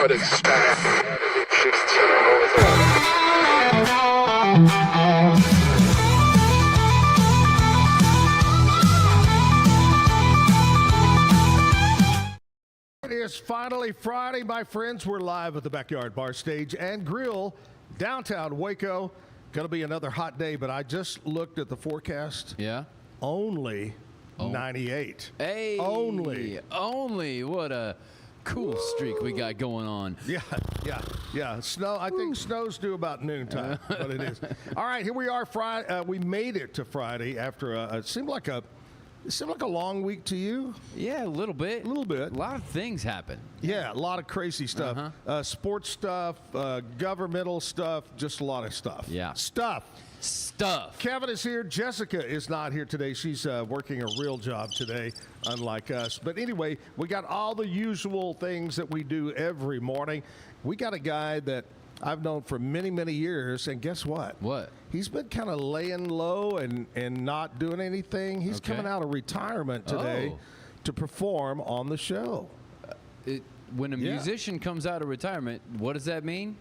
What is Spanish? It is finally Friday, my friends. We're live at the Backyard Bar Stage and Grill, downtown Waco. Going to be another hot day, but I just looked at the forecast. Yeah. Only 98. Hey. Only. What a cool streak we got going on. Yeah. Snow. I think snow's due about noontime, but it is. All right, here we are. Friday. We made it to Friday after it seemed like a long week to you. Yeah, a little bit. A lot of things happen. Yeah, a lot of crazy stuff. Sports stuff, governmental stuff, just a lot of stuff. Yeah. Stuff. Kevin is here. Jessica is not here today. She's working a real job today, unlike us. But anyway, we got all the usual things that we do every morning. We got a guy that I've known for many, many years, and guess what? What? He's been kind of laying low and not doing anything. He's coming out of retirement today to perform on the show. When a musician comes out of retirement, what does that mean?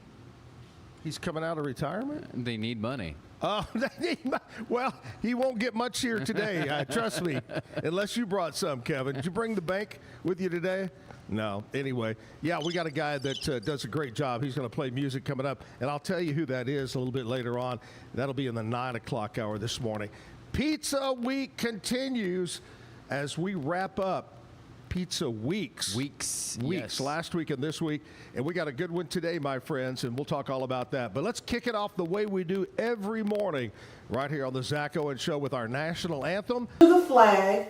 He's coming out of retirement? They need money. Oh, well, he won't get much here today, trust me, unless you brought some, Kevin. Did you bring the bank with you today? No. Anyway, yeah, we got a guy that does a great job. He's going to play music coming up, and I'll tell you who that is a little bit later on. That'll be in the 9 o'clock hour this morning. Pizza Week continues as we wrap up Pizza Weeks. Yes. Last week and this week. And we got a good one today, my friends, and we'll talk all about that. But let's kick it off the way we do every morning right here on the Zack Owen Show with our national anthem. To the flag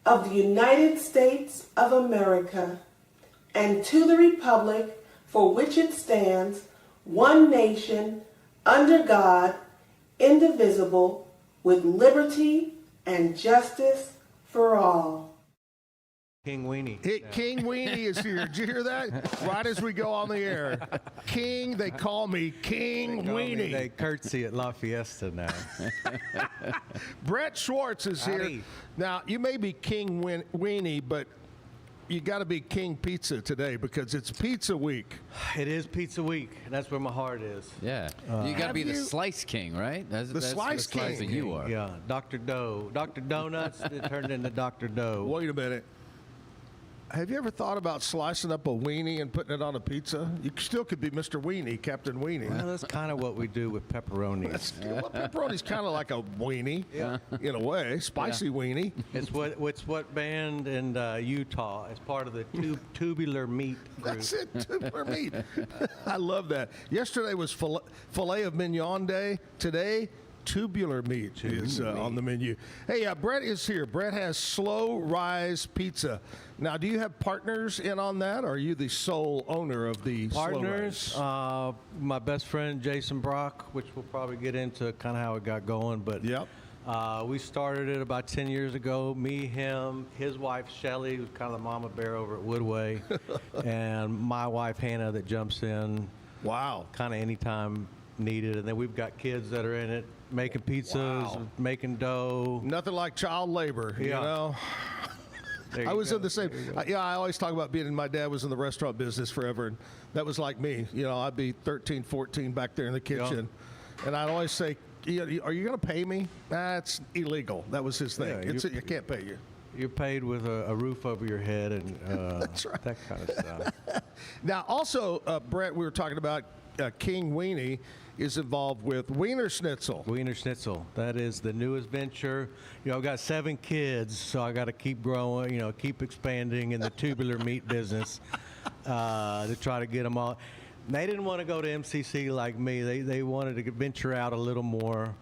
of the United States of America and to the republic for which it stands, one nation, under God, indivisible, with liberty and justice for all. King Weenie. King Weenie is here. Did you hear that? Right as we go on the air. King, they call me King Weenie. They curtsy at La Fiesta now. Brett Swartz is here. Howdy. Now, you may be King Weenie, but you got to be King Pizza today because it's Pizza Week. It is Pizza Week. That's where my heart is. Yeah. You got to be the Slice King, right? That's Slice King. That you are. Yeah. Dr. Doe. Dr. Donuts, it turned into Dr. Doe. Wait a minute. Have you ever thought about slicing up a weenie and putting it on a pizza? You still could be Mr. Weenie, Captain Weenie. Well, that's kind of what we do with pepperoni. Well, pepperoni's kind of like a weenie, in a way, spicy weenie. It's what band in Utah as part of the tubular meat group. That's it, tubular meat. I love that. Yesterday was filet of mignon day. Today, tubular meat is on the menu. Hey, Brett is here. Brett has Slow Rise Pizza. Now, do you have partners in on that, or are you the sole owner of the partners? Slow Rise? My best friend Jason Brock, which we'll probably get into kind of how it got going. But we started it about 10 years ago. Me, him, his wife Shelly, who's kind of the mama bear over at Woodway, and my wife Hannah that jumps in. Wow. Kind of anytime needed. And then we've got kids that are in it, making pizzas, making dough. Nothing like child labor, you know? I was in the same. I always talk about being. My dad was in the restaurant business forever, and that was like me. You know, I'd be 13, 14 back there in the kitchen, and I'd always say, "Are you going to pay me?" That's illegal. That was his thing. I can't pay you. You're paid with a roof over your head and That's right. that kind of stuff. Now, also, Brett, we were talking about King Weenie is involved with Wiener Schnitzel. Wiener Schnitzel. That is the newest venture. You know, I've got 7 kids, so I got to keep growing, keep expanding in the tubular meat business to try to get them all. They didn't want to go to MCC like me. They wanted to venture out a little more.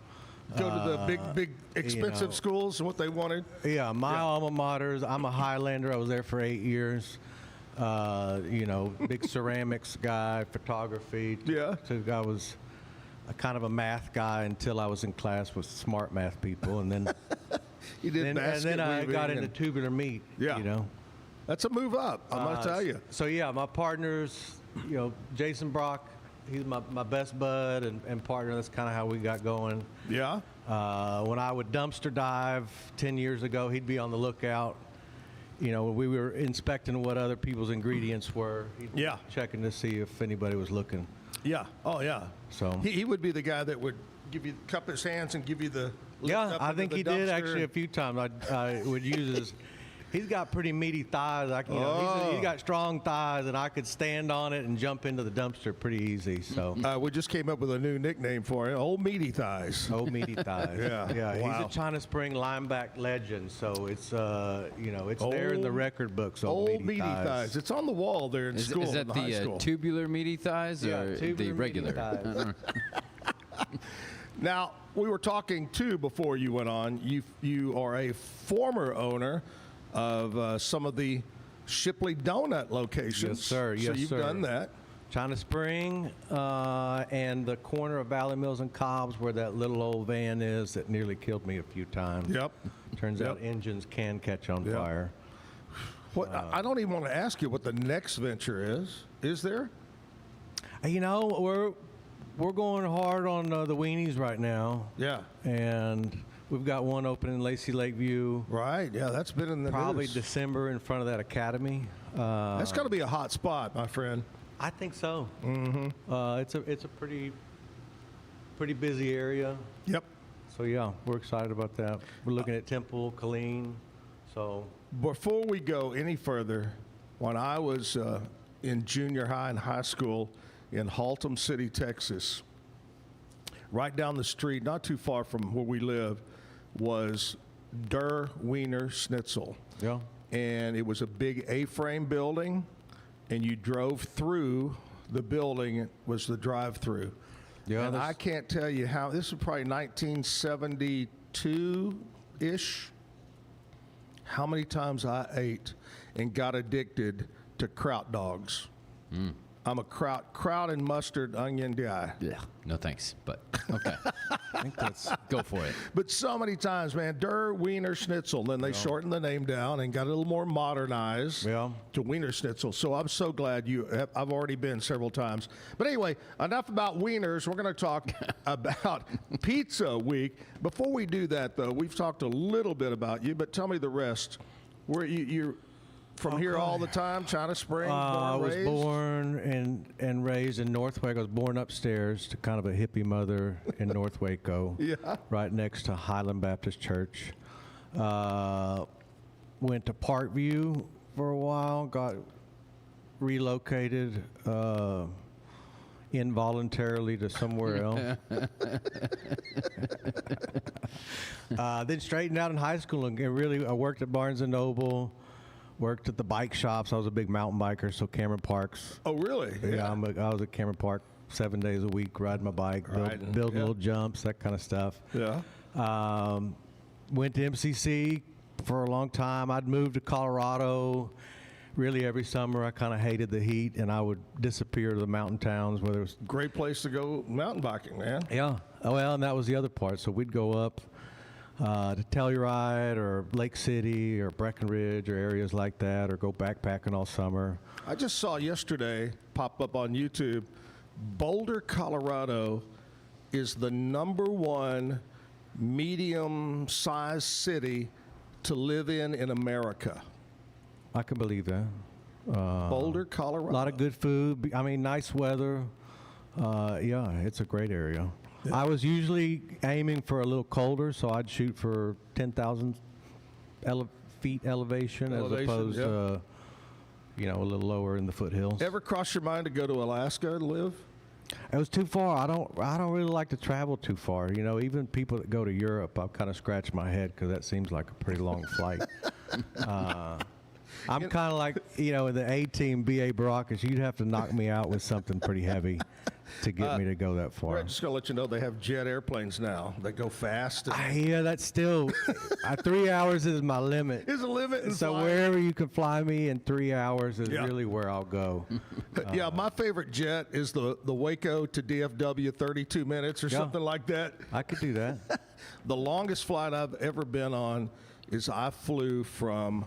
Go to the big, expensive schools and what they wanted. Yeah, my alma maters. I'm a Highlander. I was there for 8 years. Big ceramics guy, photography. Yeah. So I was a kind of a math guy until I was in class with smart math people, and then you did and then I got into tubular meat. Yeah. That's a move up, I'm going to tell you. So, my partners, Jason Brock, he's my best bud and partner. That's kind of how we got going. Yeah. When I would dumpster dive 10 years ago, he'd be on the lookout. you know, we were inspecting what other people's ingredients were. He'd be Yeah. checking to see if anybody was looking. Yeah. Oh, yeah. So- he would be the guy that would give you cup his hands and give you the lift Yeah, up I into think the he did dumpster. actually a few times. I would use his. He's got pretty meaty thighs. He's got strong thighs, and I could stand on it and jump into the dumpster pretty easy. So. We just came up with a new nickname for him, Old Meaty Thighs. Old meaty thighs. Yeah. Wow. He's a China Spring lineback legend, so it's it's there in the record books. Old Meaty Thighs. It's on the wall there in school. Is that in high the school. tubular meaty thighs Yeah, or tubular the meaty regular? thighs. Now, we were talking too before you went on. You are a former owner of some of the Shipley Donut locations. Yes, sir. So Yes, you've sir. done that. China Spring and the corner of Valley Mills and Cobb's where that little old van is that nearly killed me a few times. Yep. Turns out Yep. engines can catch on Yep. fire. What, I don't even want to ask you what the next venture is. Is there? You know, we're going hard on the weenies right now, Yeah. and we've got one open in Lacey Lakeview. Right. Yeah, that's been in the Probably news. December in front of that academy. That's got to be a hot spot, my friend. I think so. Mm-hmm. It's a pretty busy area. Yep. So yeah, we're excited about that. We're looking at Temple, Killeen. So Before we go any further, when I was in junior high and high school in Haltom City, Texas, right down the street, not too far from where we live, was Der Wiener Schnitzel. yeah, And it was a big A-frame building, and you drove through the building. It was the drive-through. Yeah, And that's- I can't tell you how, this was probably 1972-ish, how many times I ate and got addicted to kraut dogs. I'm a kraut and mustard onion guy. Yeah. No thanks, but okay. I think that's Go for it. But so many times, man, Der Wiener Schnitzel. Then they shortened the name down and got a little more modernized Yeah. to Wiener Schnitzel. So I'm so glad I've already been several times. But anyway, enough about wieners. We're going to talk about Pizza Week. Before we do that, though, we've talked a little bit about you, but tell me the rest. Where you're from here all the time, China Springs, I was raised? born and raised in North Waco. I was born upstairs to kind of a hippie mother in North Waco, Yeah. right next to Highland Baptist Church. Went to Parkview for a while, got relocated involuntarily to somewhere else. Then straightened out in high school and really I worked at Barnes & Noble. Worked at the bike shops. I was a big mountain biker, so Cameron Parks. Oh, really? Yeah, I was at Cameron Park 7 days a week, riding my bike, Riding, building yeah. little jumps, that kind of stuff. Yeah. Went to MCC for a long time. I'd moved to Colorado really every summer. I kind of hated the heat, and I would disappear to the mountain towns where there was. Great place to go mountain biking, man. Yeah. Oh, well, and that was the other part. So we'd go up to Telluride or Lake City or Breckenridge or areas like that, or go backpacking all summer. I just saw yesterday pop up on YouTube, Boulder, Colorado is the #1 medium-sized city to live in America. I can believe that. Boulder, Colorado. A lot of good food. I mean, nice weather. Yeah, it's a great area. I was usually aiming for a little colder, so I'd shoot for 10,000 feet elevation as Elevation, opposed yeah. to, a little lower in the foothills. Ever cross your mind to go to Alaska and live? It was too far. I don't really like to travel too far. Even people that go to Europe, I've kind of scratched my head because that seems like a pretty long flight. I'm kind of like, in the A-team, B.A. Baracus, you'd have to knock me out with something pretty heavy to get me to go that far. Brett, just going to let you know they have jet airplanes now that go fast. Yeah, that's still 3 hours is my limit. Is a limit in So flying. wherever you can fly me in 3 hours is Yeah. really where I'll go. Yeah, my favorite jet is the Waco to DFW, 32 minutes or Yeah. something like that. I could do that. The longest flight I've ever been on is I flew from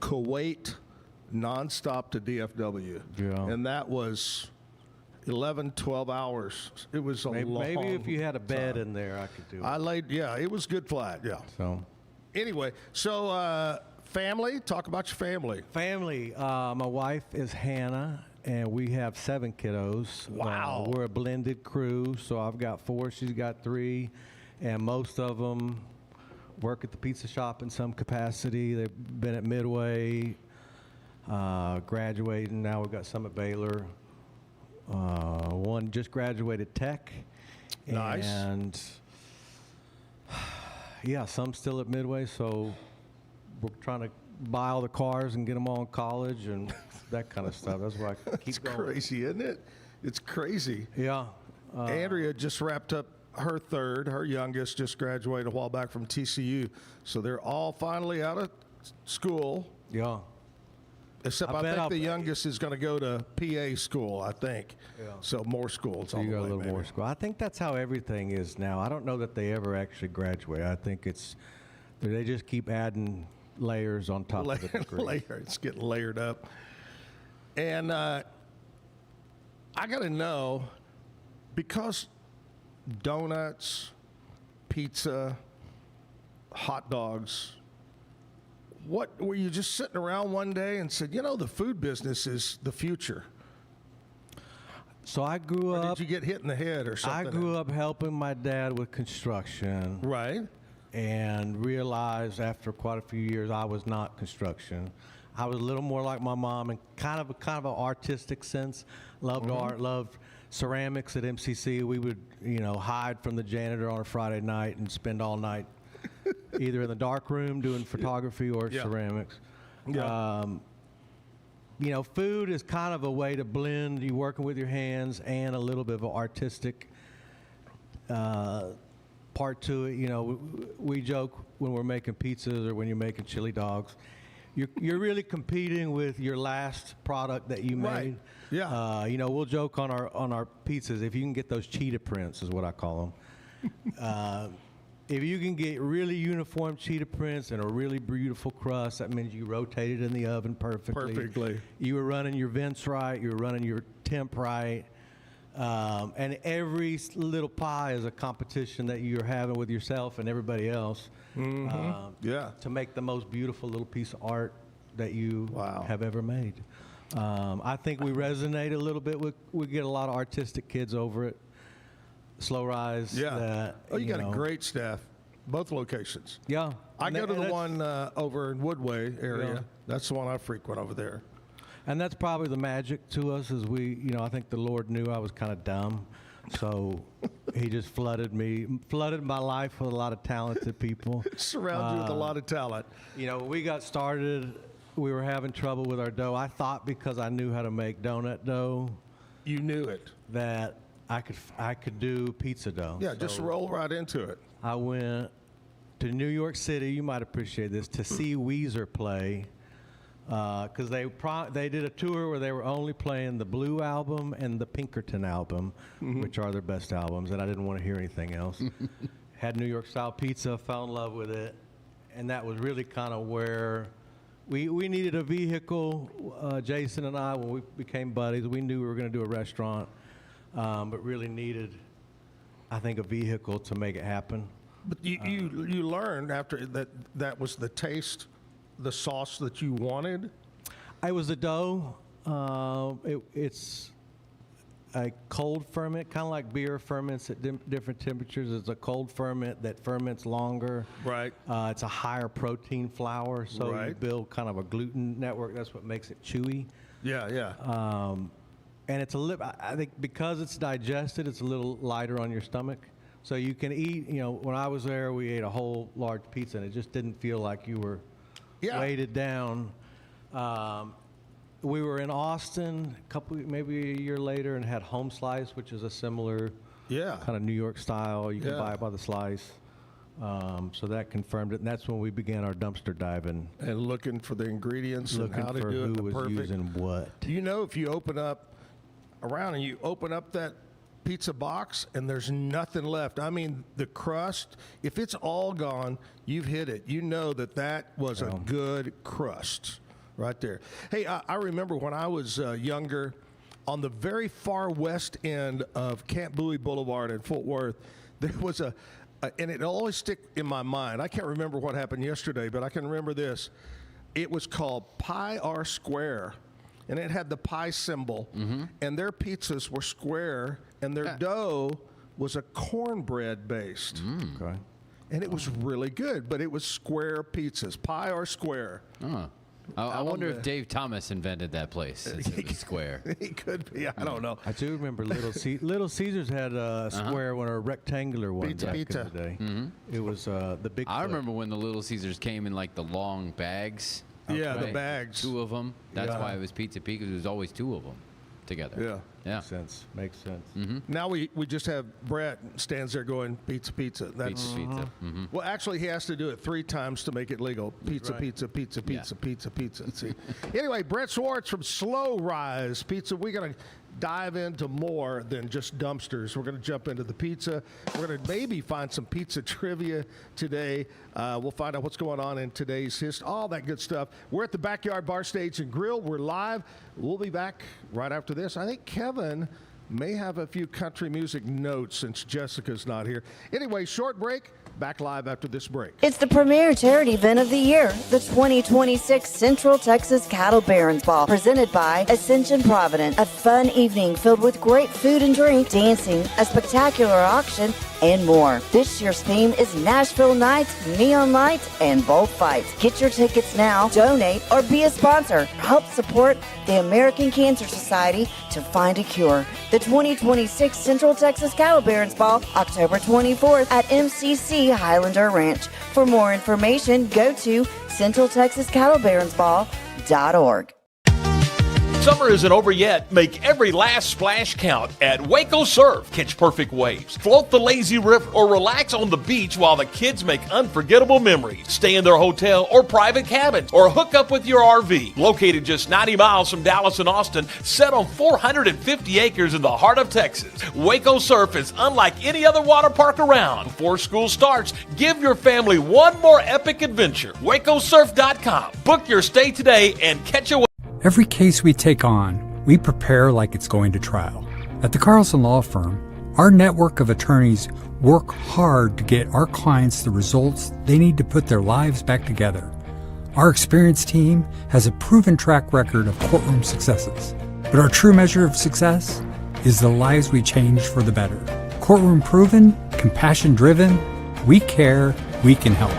Kuwait nonstop to DFW. Yeah. And that was 11, 12 hours. It was a long Maybe if you had a bed time. in there, I could do it. I laid, yeah, it was a good flight, yeah. So Anyway, so family. Talk about your family. Family. My wife is Hannah, and we have 7 kiddos. Wow. We're a blended crew, so I've got 4, she's got 3, and most of them work at the pizza shop in some capacity. They've been at Midway, graduating. Now we've got some at Baylor. One just graduated Tech. Nice. And yeah, some still at Midway, so we're trying to buy all the cars and get them all in college and that kind of stuff. That's why I keep It's going. crazy, isn't it? It's crazy. Yeah. Andrea just wrapped up her third. Her youngest just graduated a while back from TCU. So they're all finally out of school. Yeah. Except I think the youngest is going to go to PA school, I think. Yeah. So more school. It's So on you the got way, a little maybe. more school. I think that's how everything is now. I don't know that they ever actually graduate. I think they just keep adding layers on top of the degree. It's getting layered up. And I got to know, because donuts, pizza, hot dogs, what were you just sitting around one day and said, the food business is the future? So I grew Or up. did you get hit in the head or something? I grew up helping my dad with construction. Right. And realized after quite a few years I was not construction. I was a little more like my mom in kind of an artistic sense. Loved art, loved ceramics at MCC. We would, hide from the janitor on a Friday night and spend all night either in the dark room doing photography or ceramics. Yeah. Food is kind of a way to blend you working with your hands and a little bit of an artistic part to it. We joke when we're making pizzas or when you're making chili dogs, you're really competing with your last product that you made. Right. Yeah. We'll joke on our pizzas, if you can get those cheetah prints, is what I call them. If you can get really uniform cheetah prints and a really beautiful crust, that means you rotate it in the oven perfectly. You were running your vents right. You were running your temp right. And every little pie is a competition that you're having with yourself and everybody else. To make the most beautiful little piece of art that you have ever made. I think we resonate a little bit with. We get a lot of artistic kids over it. Slow Rise. Yeah. You got a great staff, both locations. Yeah. I go to the one over in Woodway area. Yeah. That's the one I frequent over there. And that's probably the magic to us is I think the Lord knew I was kind of dumb. So he just flooded my life with a lot of talented people. Surround you with a lot of talent. When we got started, we were having trouble with our dough. I thought because I knew how to make donut dough. You knew it. That I could do pizza dough. Yeah, just roll right into it. I went to New York City, you might appreciate this, to see Weezer play. Because they did a tour where they were only playing the Blue album and the Pinkerton album, which are their best albums, and I didn't want to hear anything else. Had New York style pizza, fell in love with it, and that was really kind of where we needed a vehicle. Jason and I, when we became buddies, we knew we were going to do a restaurant, but really needed, I think, a vehicle to make it happen. But you learned after that was the taste, the sauce that you wanted? It was the dough. It's a cold ferment, kind of like beer ferments at different temperatures. It's a cold ferment that ferments longer. Right. It's a higher protein flour, so you build kind of a gluten network. That's what makes it chewy. Yeah. And it's I think because it's digested, it's a little lighter on your stomach. So you can eat, when I was there, we ate a whole large pizza, and it just didn't feel like you were weighted down. We were in Austin maybe a year later and had Home Slice, which is a similar kind of New York style. You can buy it by the slice. So that confirmed it, and that's when we began our dumpster diving. And looking for the ingredients and how to do it who was perfect. Using what. If you open up around and you open up that pizza box and there's nothing left. I mean, the crust, if it's all gone, you've hit it. You know that was a good crust right there. Hey, I remember when I was younger, on the very far west end of Camp Bowie Boulevard in Fort Worth, there was and it always stick in my mind. I can't remember what happened yesterday, but I can remember this. It was called Pi R Square, and it had the pi symbol, and their pizzas were square, and their dough was a cornbread based. Okay. And it was really good, but it was square pizzas, Pi R Square. I wonder if Dave Thomas invented that place. It was square. He could be. I don't know. I do remember Little Caesars had a square one or a rectangular one Pizza, back pizza. in the day. It was the big. I remember when the Little Caesars came in like the long bags. Yeah, the Right. bags. 2 of them. That's Yeah. why it was Pizza Pete, because there was always 2 of them together. Yeah. Makes sense. Now we just have Brett stands there going pizza, pizza. That's Pizza. well, actually, he has to do it 3 times to make it legal. Pizza, Right. pizza, pizza, Yeah. pizza, pizza, pizza. See. Anyway, Brett Swartz from Slow Rise Pizza. We're gonna dive into more than just dumpsters. We're gonna jump into the pizza. We're gonna maybe find some pizza trivia today. We'll find out what's going on in today's history. All that good stuff. We're at the Backyard Bar Stage and Grill. We're live. We'll be back right after this. I think Kevin may have a few country music notes since Jessica's not here. Anyway, short break. Back live after this break. It's the premier charity event of the year, the 2026 Central Texas Cattle Barons Ball, presented by Ascension Providence. A fun evening filled with great food and drink, dancing, a spectacular auction, and more. This year's theme is Nashville Nights, Neon Lights, and Bullfights. Get your tickets now, donate, or be a sponsor. Help support the American Cancer Society to find a cure. The 2026 Central Texas Cattle Barons Ball, October 24th at MCC Highlander Ranch. For more information, go to centraltexascattlebaronsball.org. Summer isn't over yet. Make every last splash count at Waco Surf. Catch perfect waves, float the lazy river, or relax on the beach while the kids make unforgettable memories. Stay in their hotel or private cabins, or hook up with your RV. Located just 90 miles from Dallas and Austin, set on 450 acres in the heart of Texas, Waco Surf is unlike any other water park around. Before school starts, give your family one more epic adventure. WacoSurf.com. Book your stay today and catch a wave. Every case we take on, we prepare like it's going to trial. At the Carlson Law Firm, our network of attorneys work hard to get our clients the results they need to put their lives back together. Our experienced team has a proven track record of courtroom successes. But our true measure of success is the lives we change for the better. Courtroom proven, compassion driven, we care, we can help.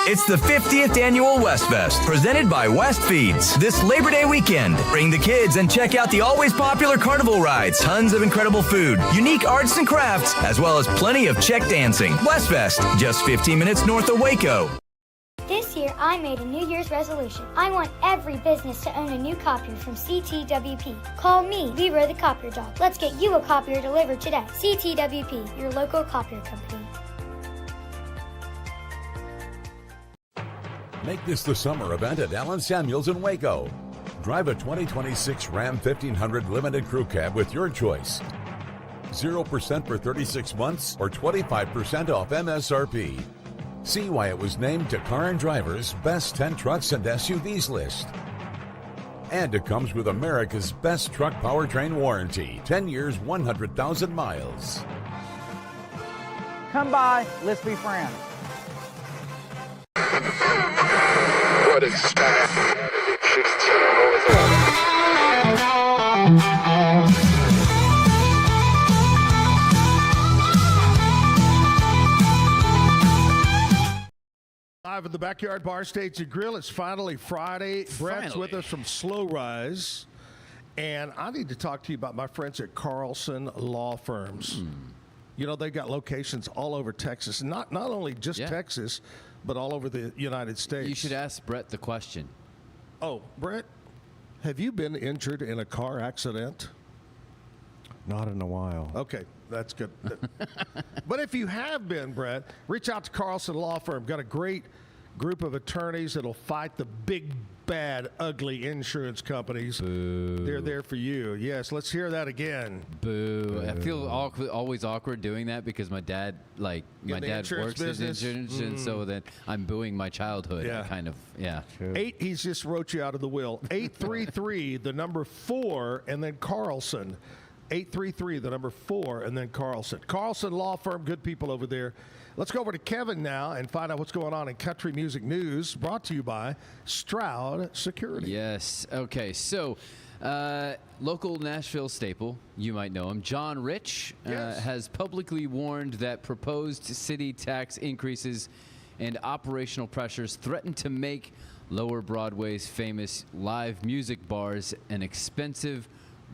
It's the 50th annual West Fest, presented by West Feeds. This Labor Day weekend, bring the kids and check out the always popular carnival rides, tons of incredible food, unique arts and crafts, as well as plenty of check dancing. West Fest, just 15 minutes north of Waco. This year, I made a New Year's resolution. I want every business to own a new copier from CTWP. Call me, Leroy the Copier Dog. Let's get you a copier delivered today. CTWP, your local copier company. Make this the summer event at Allen Samuels in Waco. Drive a 2026 Ram 1500 Limited Crew Cab with your choice. 0% for 36 months or 25% off MSRP. See why it was named to Car and Driver's Best 10 Trucks and SUVs list. And it comes with America's best truck powertrain warranty. 10 years, 100,000 miles. Come by, let's be friends. What is Live at the Backyard Bar Stage and Grill. It's finally Friday. Brett's with us from Slow Rise. And I need to talk to you about my friends at Carlson Law Firms. You know, they've got locations all over Texas. Not only just Texas, but all over the United States. You should ask Brett the question. Oh, Brett, have you been injured in a car accident? Not in a while. Okay, that's good. But if you have been, Brett, reach out to Carlson Law Firm. Got a great group of attorneys that'll fight the big, bad, ugly insurance companies. Boo. They're there for you. Yes, let's hear that again. Boo. I feel always awkward doing that because my dad, In the insurance works in business? insurance, and so then I'm booing my childhood. Yeah. Kind of, yeah. He's just wrote you out of the will. 833, the number 4, and then Carlson. 833, the number 4, and then Carlson. Carlson Law Firm, good people over there. Let's go over to Kevin now and find out what's going on in country music news, brought to you by Stroud Security. Yes. Okay. So, local Nashville staple, you might know him, John Rich, has publicly warned that proposed city tax increases and operational pressures threaten to make Lower Broadway's famous live music bars an expensive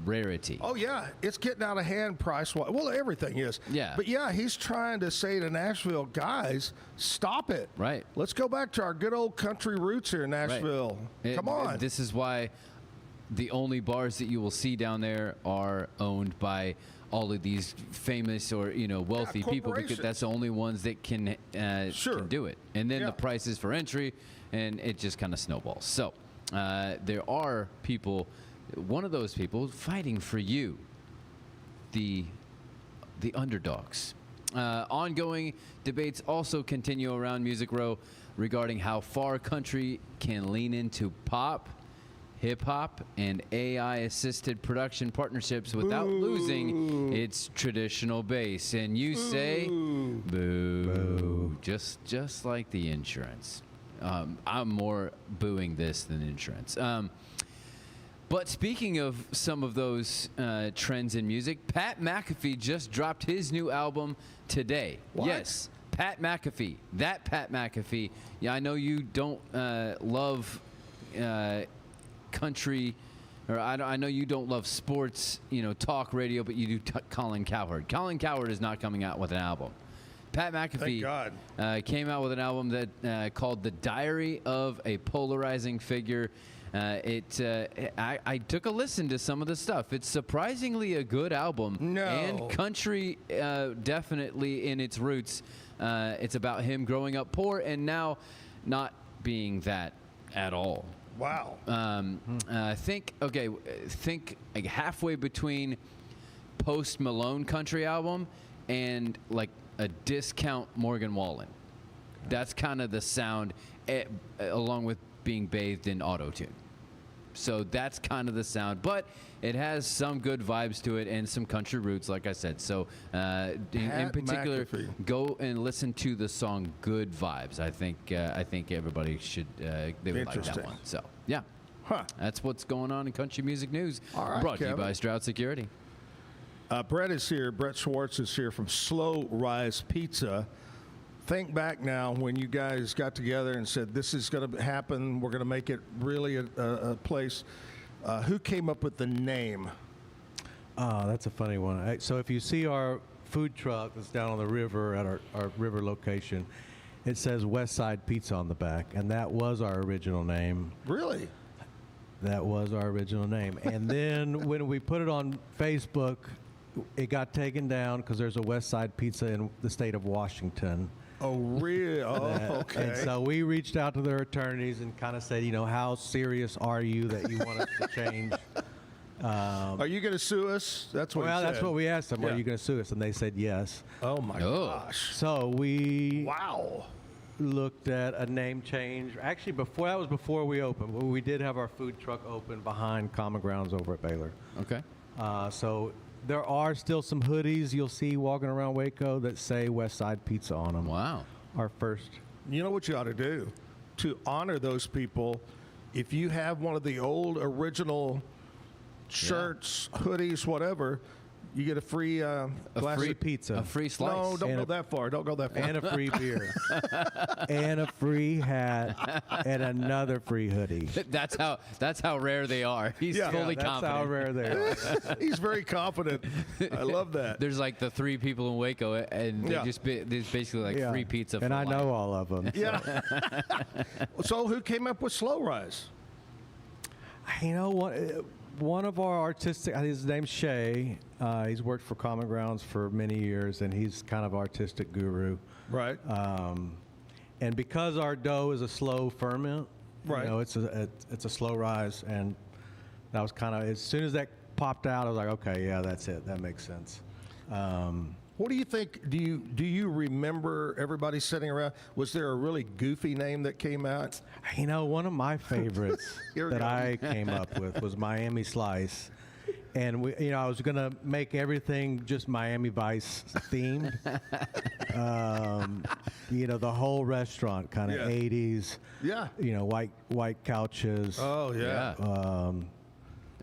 rarity. Oh, yeah. It's getting out of hand price-wise. Well, everything is. Yeah. But, yeah, he's trying to say to Nashville, guys, stop it. Right. Let's go back to our good old country roots here in Nashville. Right. Come on. This is why the only bars that you will see down there are owned by all of these famous or wealthy people, because that's the only ones that can do it. And then the prices for entry, and it just kind of snowballs. So there are people, one of those people, fighting for you, the underdogs. Ongoing debates also continue around Music Row regarding how far country can lean into pop, hip-hop, and AI-assisted production partnerships without losing its traditional base. And you say, boo. Just like the insurance. I'm more booing this than insurance. But speaking of some of those trends in music, Pat McAfee just dropped his new album today. What? Yes, Pat McAfee. That Pat McAfee. Yeah, I know you don't love country, or I know you don't love sports, talk radio, but you do Colin Cowherd. Colin Cowherd is not coming out with an album. Pat McAfee came out with an album that called The Diary of a Polarizing Figure. I took a listen to some of the stuff. It's surprisingly a good album. No. And country, definitely in its roots. It's about him growing up poor and now not being that at all. Wow. Think like halfway between Post Malone country album and like a discount Morgan Wallen. That's kind of the sound, along with being bathed in auto-tune. So that's kind of the sound, but it has some good vibes to it and some country roots, like I said. So in particular, go and listen to the song "Good Vibes." I think everybody should they would like that one. So yeah, that's what's going on in country music news. All right, brought to you by Stroud Security. Brett is here. Brett Swartz is here from Slow Rise Pizza. Think back now when you guys got together and said, this is going to happen. We're going to make it really a place. Who came up with the name? Oh, that's a funny one. So if you see our food truck that's down on the river at our river location, it says West Side Pizza on the back, and that was our original name. Really? That was our original name. And then when we put it on Facebook, it got taken down because there's a West Side Pizza in the state of Washington. Oh, really? Oh, okay. And so we reached out to their attorneys and kind of said, how serious are you that you want us to change? Are you going to sue us? That's what. Well, that's what we asked them. Yeah. Are you going to sue us? And they said yes. Oh my gosh. So we Wow. looked at a name change. Actually, that was before we opened. But we did have our food truck open behind Common Grounds over at Baylor. Okay. So there are still some hoodies you'll see walking around Waco that say West Side Pizza on them. Wow. Our first. You know what you ought to do to honor those people? If you have one of the old original shirts, hoodies, whatever, you get a free glass free of pizza. A free slice. No, don't go that far. Don't go that far. And a free beer. And a free hat. And another free hoodie. That's how rare they are. He's fully that's confident. how rare they are. He's very confident. I love that. There's like the 3 people in Waco, and they there's basically like free pizza. And for I life. know all of them. Yeah. So who came up with Slow Rise? One of our artistic, his name's Shay. He's worked for Common Grounds for many years, and he's kind of artistic guru. Right. And because our dough is a slow ferment, right. It's a slow rise, and that was kind of, as soon as that popped out, I was like, okay, yeah, that's it. That makes sense. What do you think? Do you remember everybody sitting around? Was there a really goofy name that came out? One of my favorites that I came up with was Miami Slice. And I was gonna make everything just Miami Vice themed. The whole restaurant kind of 80s. Yeah. White couches. Oh yeah.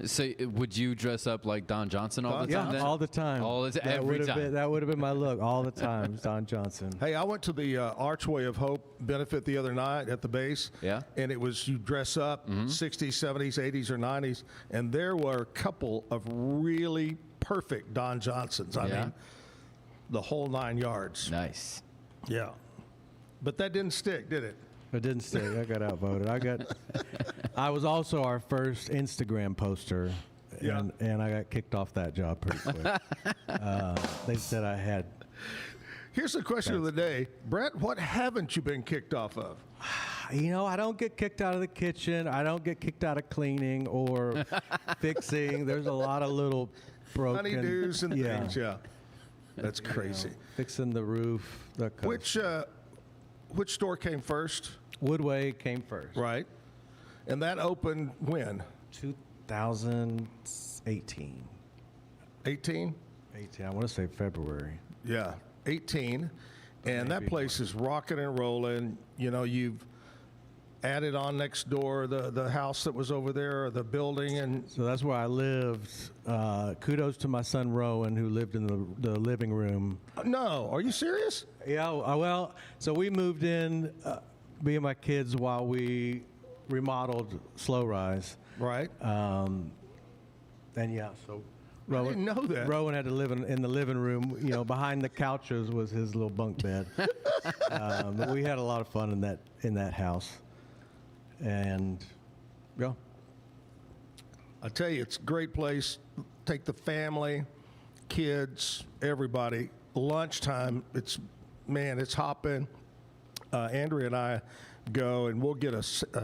So would you dress up like Don Johnson all the time? Yeah, all the time. Every time. That would have been my look all the time, Don Johnson. Hey, I went to the Archway of Hope benefit the other night at the base. Yeah. And it was you dress up 60s, 70s, 80s, or 90s, and there were a couple of really perfect Don Johnsons. I mean, the whole 9 yards. Nice. Yeah. But that didn't stick, did it? It didn't stick. I got outvoted. I was also our first Instagram poster, and I got kicked off that job pretty quick. They said I had. Here's the question of the day. Brett, what haven't you been kicked off of? I don't get kicked out of the kitchen. I don't get kicked out of cleaning or fixing. There's a lot of little broken. Honeydews and things, yeah. That's crazy. Fixing the roof. Which store came first? Woodway came first. Right. And that opened when? 2018. 18? 18. I want to say February. Yeah, 18. And that place is rocking and rolling. You've added on next door the house that was over there, or the building. And so that's where I lived. Kudos to my son Rowan, who lived in the living room. No, are you serious? Yeah, well, so we moved in, me and my kids, while we remodeled Slow Rise. Right. So Rowan, I didn't know that. Rowan had to live in the living room. Behind the couches was his little bunk bed. But we had a lot of fun in that house. And yeah, I tell you, it's a great place. Take the family, kids, everybody. Lunchtime, it's hopping. Andrea and I go, and we'll get a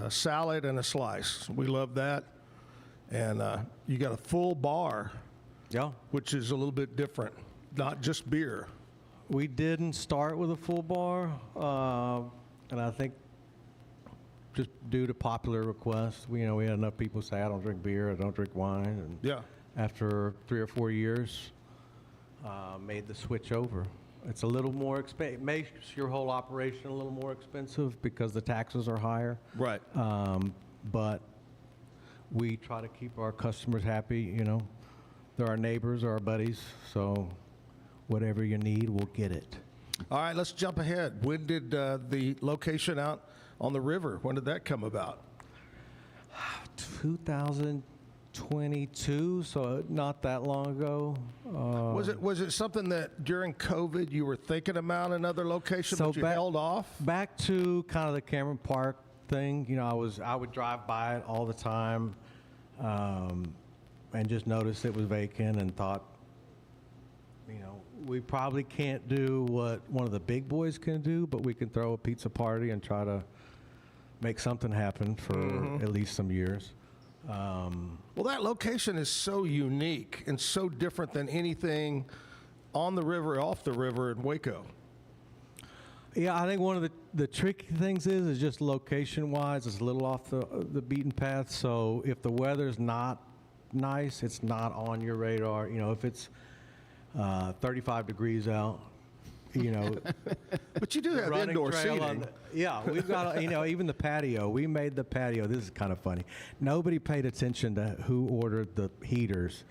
salad and a slice. We love that. And you got a full bar, which is a little bit different, not just beer. We didn't start with a full bar, and I think just due to popular requests, we had enough people say, I don't drink beer, I don't drink wine. And after 3 or 4 years, made the switch over. It's a little more expensive. It makes your whole operation a little more expensive because the taxes are higher. Right. But we try to keep our customers happy. They're our neighbors, our buddies. So whatever you need, we'll get it. All right, let's jump ahead. When did the location out on the river, when did that come about? 2022, so not that long ago. Was it something that during COVID you were thinking about another location, but you held off? Back to kind of the Cameron Park thing. I would drive by it all the time, and just noticed it was vacant and thought, we probably can't do what one of the big boys can do, but we can throw a pizza party and try to make something happen for at least some years. Well, that location is so unique and so different than anything on the river, off the river in Waco. Yeah, I think one of the tricky things is just location-wise, it's a little off the beaten path. So if the weather's not nice, it's not on your radar. If it's 35 degrees out, But you do have indoor seating. We've got, even the patio. We made the patio. This is kind of funny. Nobody paid attention to who ordered the heaters.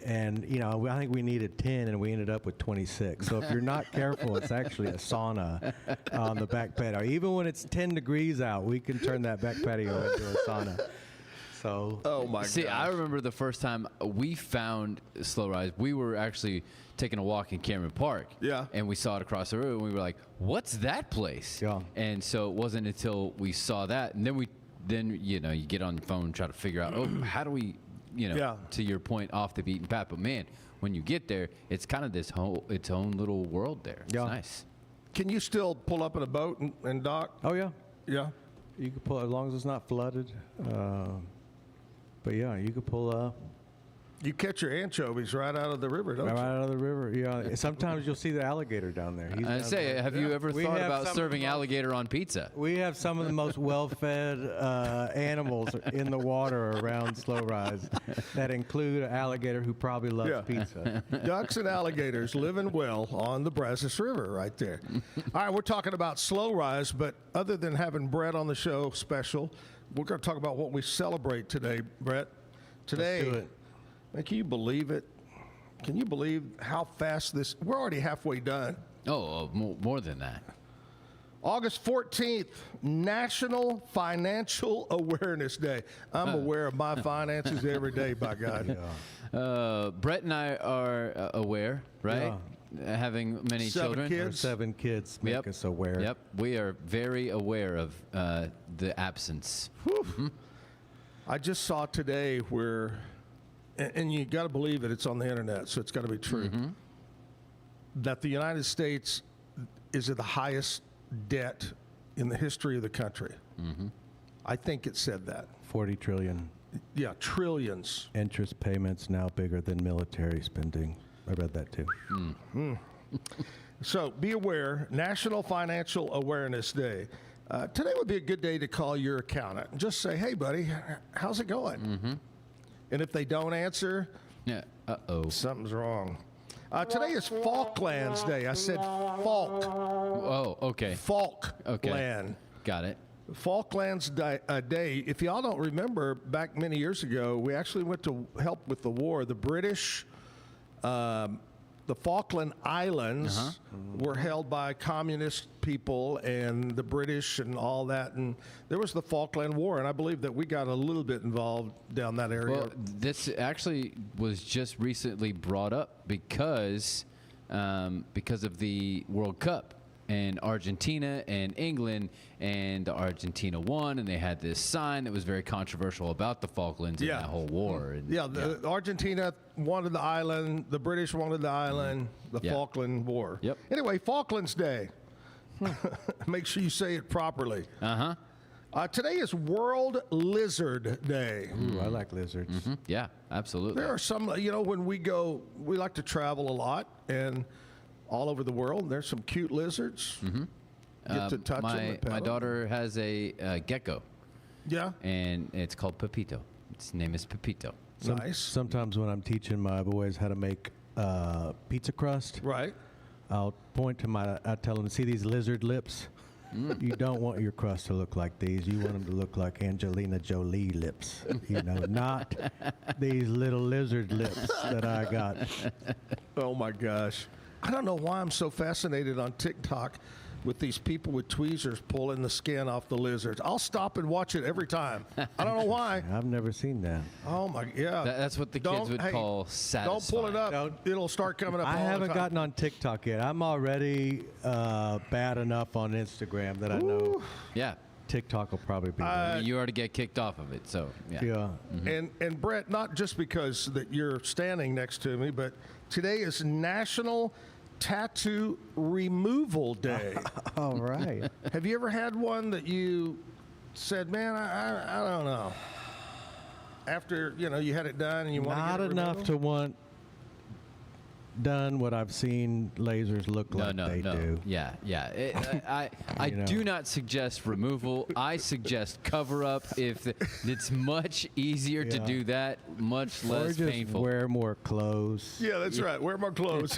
And, I think we needed 10, and we ended up with 26. So if you're not careful, it's actually a sauna on the back patio. Even when it's 10 degrees out, we can turn that back patio into a sauna. So, oh my God! See, I remember the first time we found Slow Rise. We were actually taking a walk in Cameron Park. Yeah. And we saw it across the road, and we were like, "What's that place?" Yeah. And so it wasn't until we saw that, and then you get on the phone and try to figure out, how do we, to your point, off the beaten path. But man, when you get there, it's kind of its own little world there. It's nice. Can you still pull up in a boat and dock? Oh yeah. Yeah. You can pull as long as it's not flooded. But yeah, you could pull up. You catch your anchovies right out of the river, don't you? Right out of the river. Yeah. Sometimes you'll see the alligator down there. I say, have you ever thought about serving alligator on pizza? We have some of the most well-fed animals in the water around Slow Rise that include an alligator who probably loves pizza. Ducks and alligators living well on the Brazos River right there. All right, we're talking about Slow Rise, but other than having Brett on the show special, we're going to talk about what we celebrate today, Brett. Today, let's do it. Man, can you believe it? Can you believe how fast this? We're already halfway done. Oh, more than that. August 14th, National Financial Awareness Day. I'm aware of my finances every day, by God. Brett and I are aware, right? Yeah. Having many children. Kids. 7 kids make us aware. Yep, we are very aware of the absence. Mm-hmm. I just saw today where, and you got to believe it, it's on the internet, so it's got to be true, that the United States is at the highest debt in the history of the country. I think it said that. 40 trillion. Yeah, trillions. Interest payments now bigger than military spending. I read that too. So be aware, National Financial Awareness Day. Today would be a good day to call your accountant and just say, hey, buddy, how's it going? And if they don't answer, something's wrong. Today is Falklands Day. I said Falk. Oh, okay. Falkland. Okay. Got it. Falklands Day. If y'all don't remember, back many years ago, we actually went to help with the war. The British, the Falkland Islands were held by communist people and the British and all that. And there was the Falkland War. And I believe that we got a little bit involved down that area. Well, this actually was just recently brought up because of the World Cup. And Argentina and England, and Argentina won, and they had this sign that was very controversial about the Falklands and that whole war. And, Argentina wanted the island, the British wanted the island, the Falkland War. Yep. Anyway, Falklands Day. Make sure you say it properly. Today is World Lizard Day. Ooh, I like lizards. Yeah, absolutely. There are some, when we go, we like to travel a lot, and all over the world, there's some cute lizards. Get to touch them and pet my them. daughter has a gecko. Yeah. And it's called Pepito. Its name is Pepito. Nice. Sometimes when I'm teaching my boys how to make pizza crust, right, I'll I tell them, see these lizard lips? You don't want your crust to look like these. You want them to look like Angelina Jolie lips. Not these little lizard lips that I got. Oh, my gosh. I don't know why I'm so fascinated on TikTok with these people with tweezers pulling the skin off the lizards. I'll stop and watch it every time. I don't know why. I've never seen that. Oh, my, yeah. That's what the kids would call satisfying. Don't pull it up. It'll start coming up I all haven't the time. gotten on TikTok yet. I'm already bad enough on Instagram that I know TikTok will probably be you already get kicked off of it, so yeah. And Brett, not just because that you're standing next to me, but today is National Tattoo Removal Day. All right. Have you ever had one that you said, man, I don't know. After, you had it done and you want to get it removed? Not enough to want done what I've seen lasers look like they do. Yeah. I do not suggest removal. I suggest cover up. If it's much easier to do that, much less just painful. Wear more clothes. Yeah, that's right. Wear more clothes.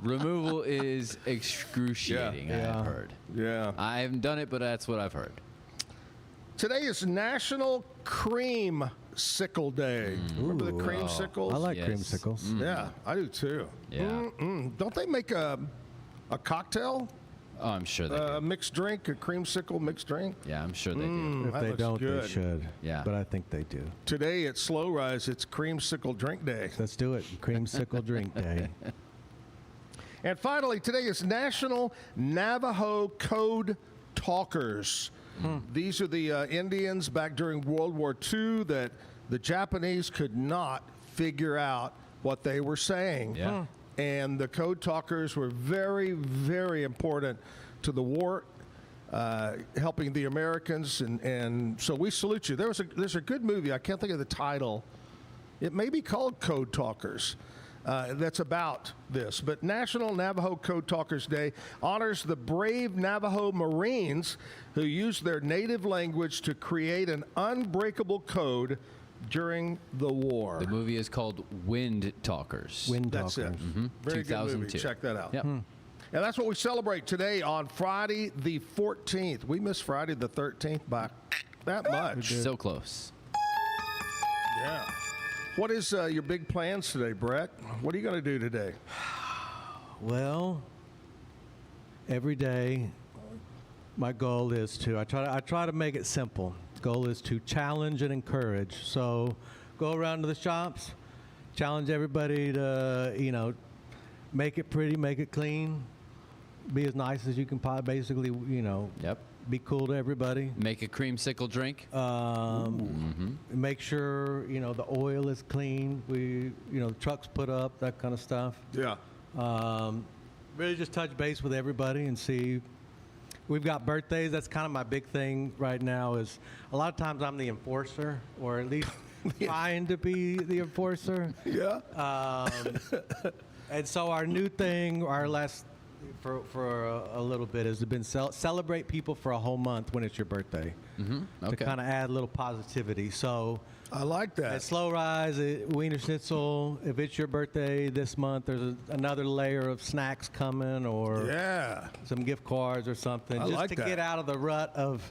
Removal is excruciating, I've heard. Yeah. I haven't done it, but that's what I've heard. Today is National Creamsicle Day. Remember the creamsicles? I like creamsicles. Yeah, I do too. Yeah. Don't they make a cocktail? Oh, I'm sure they do. A mixed drink, a creamsicle mixed drink? Yeah, I'm sure they do. If they don't, good. they should. Yeah. But I think they do. Today at Slow Rise, it's Creamsicle Drink Day. Let's do it. Creamsicle Drink Day. And finally, today is National Navajo Code Talkers. These are the Indians back during World War II that the Japanese could not figure out what they were saying. Yeah. And the code talkers were very, very important to the war, helping the Americans. And so we salute you. There's a good movie. I can't think of the title. It may be called Code Talkers. That's about this. But National Navajo Code Talkers Day honors the brave Navajo Marines who used their native language to create an unbreakable code during the war. The movie is called Wind Talkers. Wind That's Talkers. it. Very good movie. Check that out. Yep. And that's what we celebrate today on Friday the 14th. We missed Friday the 13th by that much. So close. Yeah. What is your big plans today, Brett? What are you going to do today? Well, every day, my goal is to I try to make it simple. Goal is to challenge and encourage. So, go around to the shops, challenge everybody to make it pretty, make it clean, be as nice as you can basically, Yep. be cool to everybody. Make a creamsicle drink. Make sure the oil is clean. The trucks put up, that kind of stuff. Yeah. Really just touch base with everybody and see. We've got birthdays. That's kind of my big thing right now. Is a lot of times I'm the enforcer, or at least trying to be the enforcer. Yeah. And so our new thing, our last for a little bit, has been celebrate people for a whole month when it's your birthday. Okay. To kind of add a little positivity. So I like that. at Slow Rise, at Wiener Schnitzel, if it's your birthday this month, there's another layer of snacks coming, or some gift cards or something, just like to that. get out of the rut of,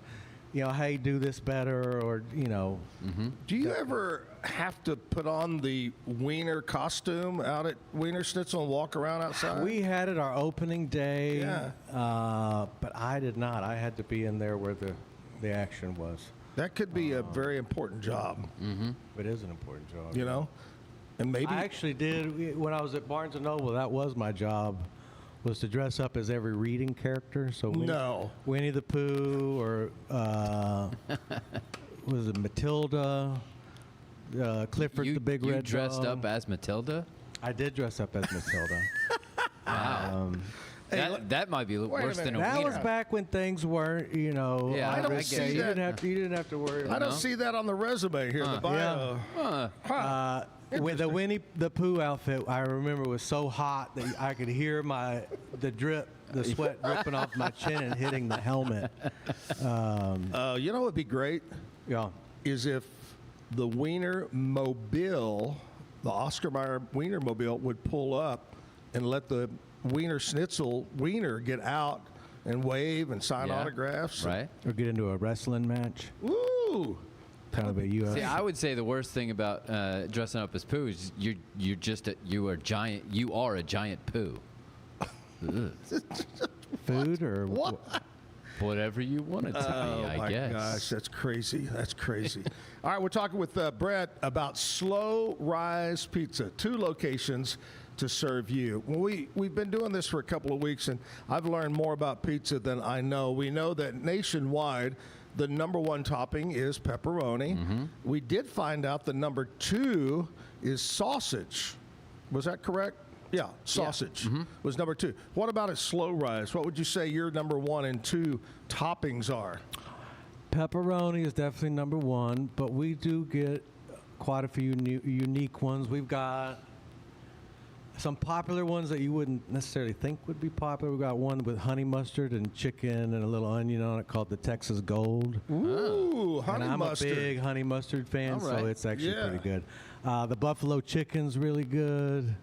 hey, do this better, or Do you ever have to put on the Wiener costume out at Wiener Schnitzel and walk around outside? We had it our opening day, Yeah. but I did not. I had to be in there where the action was. That could be a very important job. It is an important job. And maybe I actually did, when I was at Barnes & Noble, that was my job, was to dress up as every reading character. So Winnie the Pooh, or was it Matilda, Clifford the Big Red Dog. You dressed up as Matilda? I did dress up as Matilda. Wow. That might be worse than a That wiener. was back when things weren't, Yeah, I don't risky. see You that. didn't have to worry. I don't see that on the resume here, the bio. With the Winnie the Pooh outfit, I remember was so hot that I could hear the sweat dripping off my chin and hitting the helmet. You know what would be great? Yeah. Is if the Wiener Mobile, the Oscar Mayer Wiener Mobile, would pull up and let the Wiener Schnitzel Wiener get out and wave and sign autographs. Right. Or get into a wrestling match. Woo! Kind of a UFC. See, I would say the worst thing about dressing up as Pooh is you are a giant Pooh. Food or what? Whatever you want it to be, I guess. Oh, my gosh, that's crazy. That's crazy. All right, we're talking with Brett about Slow Rise Pizza, 2 locations to serve you. Well, we've been doing this for a couple of weeks, and I've learned more about pizza than I know. We know that nationwide, the number 1 topping is pepperoni. We did find out the number 2 is sausage. Was that correct? Yeah, sausage was number 2. What about at Slow Rise? What would you say your number 1 and 2 toppings are? Pepperoni is definitely number 1, but we do get quite a few unique ones. We've got some popular ones that you wouldn't necessarily think would be popular. We've got one with honey mustard and chicken and a little onion on it called the Texas Gold. Ooh, honey and I'm mustard. a big honey mustard fan, All right. so it's actually pretty good. The buffalo chicken's really good.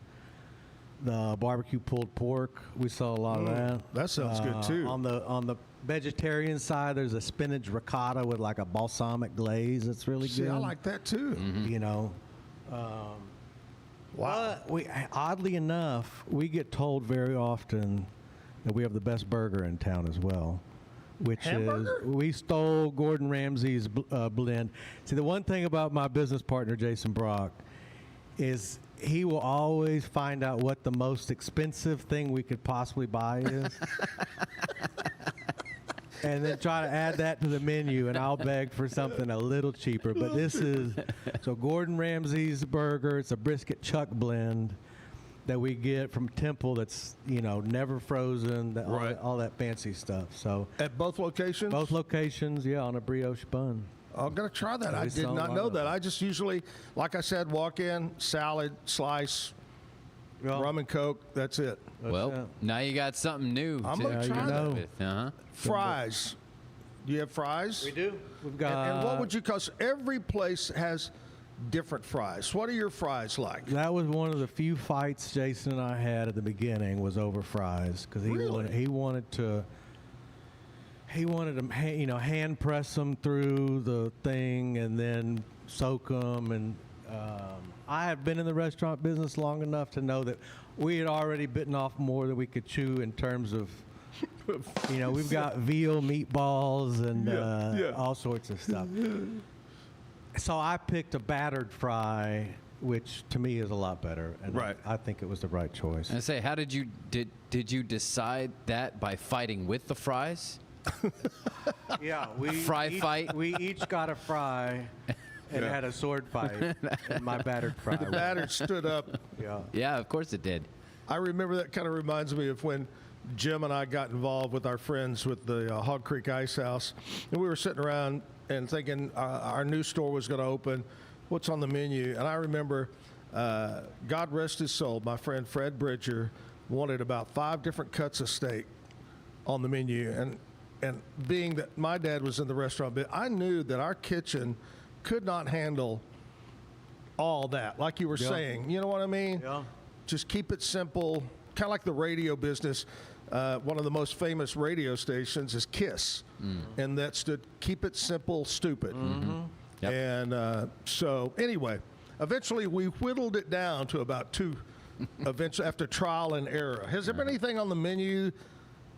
The barbecue pulled pork, we saw a lot of that. That sounds good too. On the vegetarian side, there's a spinach ricotta with like a balsamic glaze. That's really See, good. I like that too. Wow. But oddly enough, we get told very often that we have the best burger in town as well, which Hamburger? is we stole Gordon Ramsay's blend. See, the one thing about my business partner, Jason Brock, is he will always find out what the most expensive thing we could possibly buy is. And then try to add that to the menu, and I'll beg for something a little cheaper. But this is, so Gordon Ramsay's burger, it's a brisket chuck blend that we get from Temple that's, never frozen, all that fancy stuff. So at both locations? Both locations, yeah, on a brioche bun. I'm going to try that. I did not know that. I just usually, like I said, walk in, salad, slice, rum and Coke. That's it. Well, now you got something new. I'm going to try that. Uh-huh. Fries. Do you have fries? We do. We've got. And what would you, because every place has different fries. What are your fries like? That was one of the few fights Jason and I had at the beginning was over fries because he wanted to hand press them through the thing and then soak them. And I have been in the restaurant business long enough to know that we had already bitten off more than we could chew in terms of, we've got veal meatballs and all sorts of stuff. So I picked a battered fry, which to me is a lot better, and I think it was the right choice. And say, how did you decide that by fighting with the fries? Yeah, fight. We each got a fry and had a sword fight. And my battered fry. The battered stood up. Yeah, of course it did. I remember that kind of reminds me of when Jim and I got involved with our friends with the Hog Creek Ice House, and we were sitting around and thinking our new store was going to open. What's on the menu? And I remember, God rest his soul, my friend Fred Bridger wanted about 5 different cuts of steak on the menu. And being that my dad was in the restaurant bit, I knew that our kitchen could not handle all that. Like you were saying, you know what I mean? Yeah. Just keep it simple. Kind of like the radio business. One of the most famous radio stations is KISS, and that stood Keep It Simple, Stupid. Yep. And so anyway, eventually we whittled it down to about 2 eventually after trial and error. Has there been anything on the menu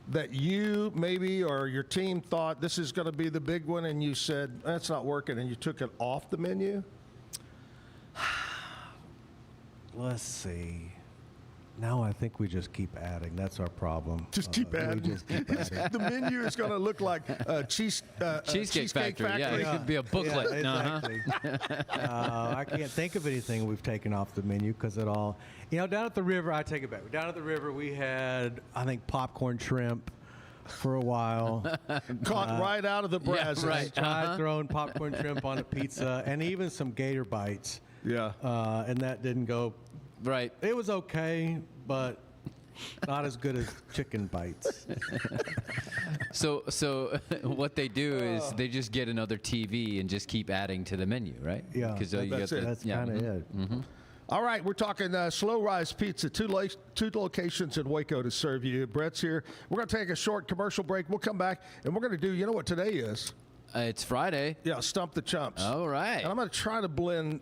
that you maybe or your team thought this is going to be the big one and you said that's not working and you took it off the menu? Let's see. Now I think we just keep adding. That's our problem. Just keep adding. Just keep adding. The menu is going to look like Cheesecake Factory. Yeah, it could be a booklet. Yeah, exactly. I can't think of anything we've taken off the menu because it all, down at the river, I take it back. Down at the river, we had, I think, popcorn shrimp for a while. Caught right out of the brass. Yeah, right. Tried throwing popcorn shrimp on a pizza and even some gator bites. Yeah. And that didn't go. Right. It was okay, but not as good as chicken bites. So what they do is they just get another TV and just keep adding to the menu, right? Yeah. Because that's kind of it. Mm-hmm. All right, we're talking Slow Rise Pizza, two locations in Waco to serve you. Brett's here. We're going to take a short commercial break. We'll come back, and we're going to do, you know what today is? It's Friday. Yeah, Stump the Chumps. All right. And I'm going to try to blend.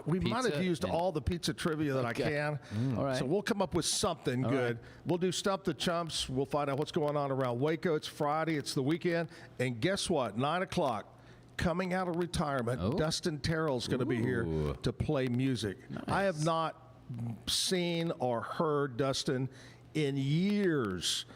We might have used all the pizza trivia that I can. All right. So we'll come up with something good. Right. We'll do Stump the Chumps. We'll find out what's going on around Waco. It's Friday. It's the weekend. And guess what? 9 o'clock, coming out of retirement, Dustin Terrell's going to be here to play music. Nice. I have not seen or heard Dustin in years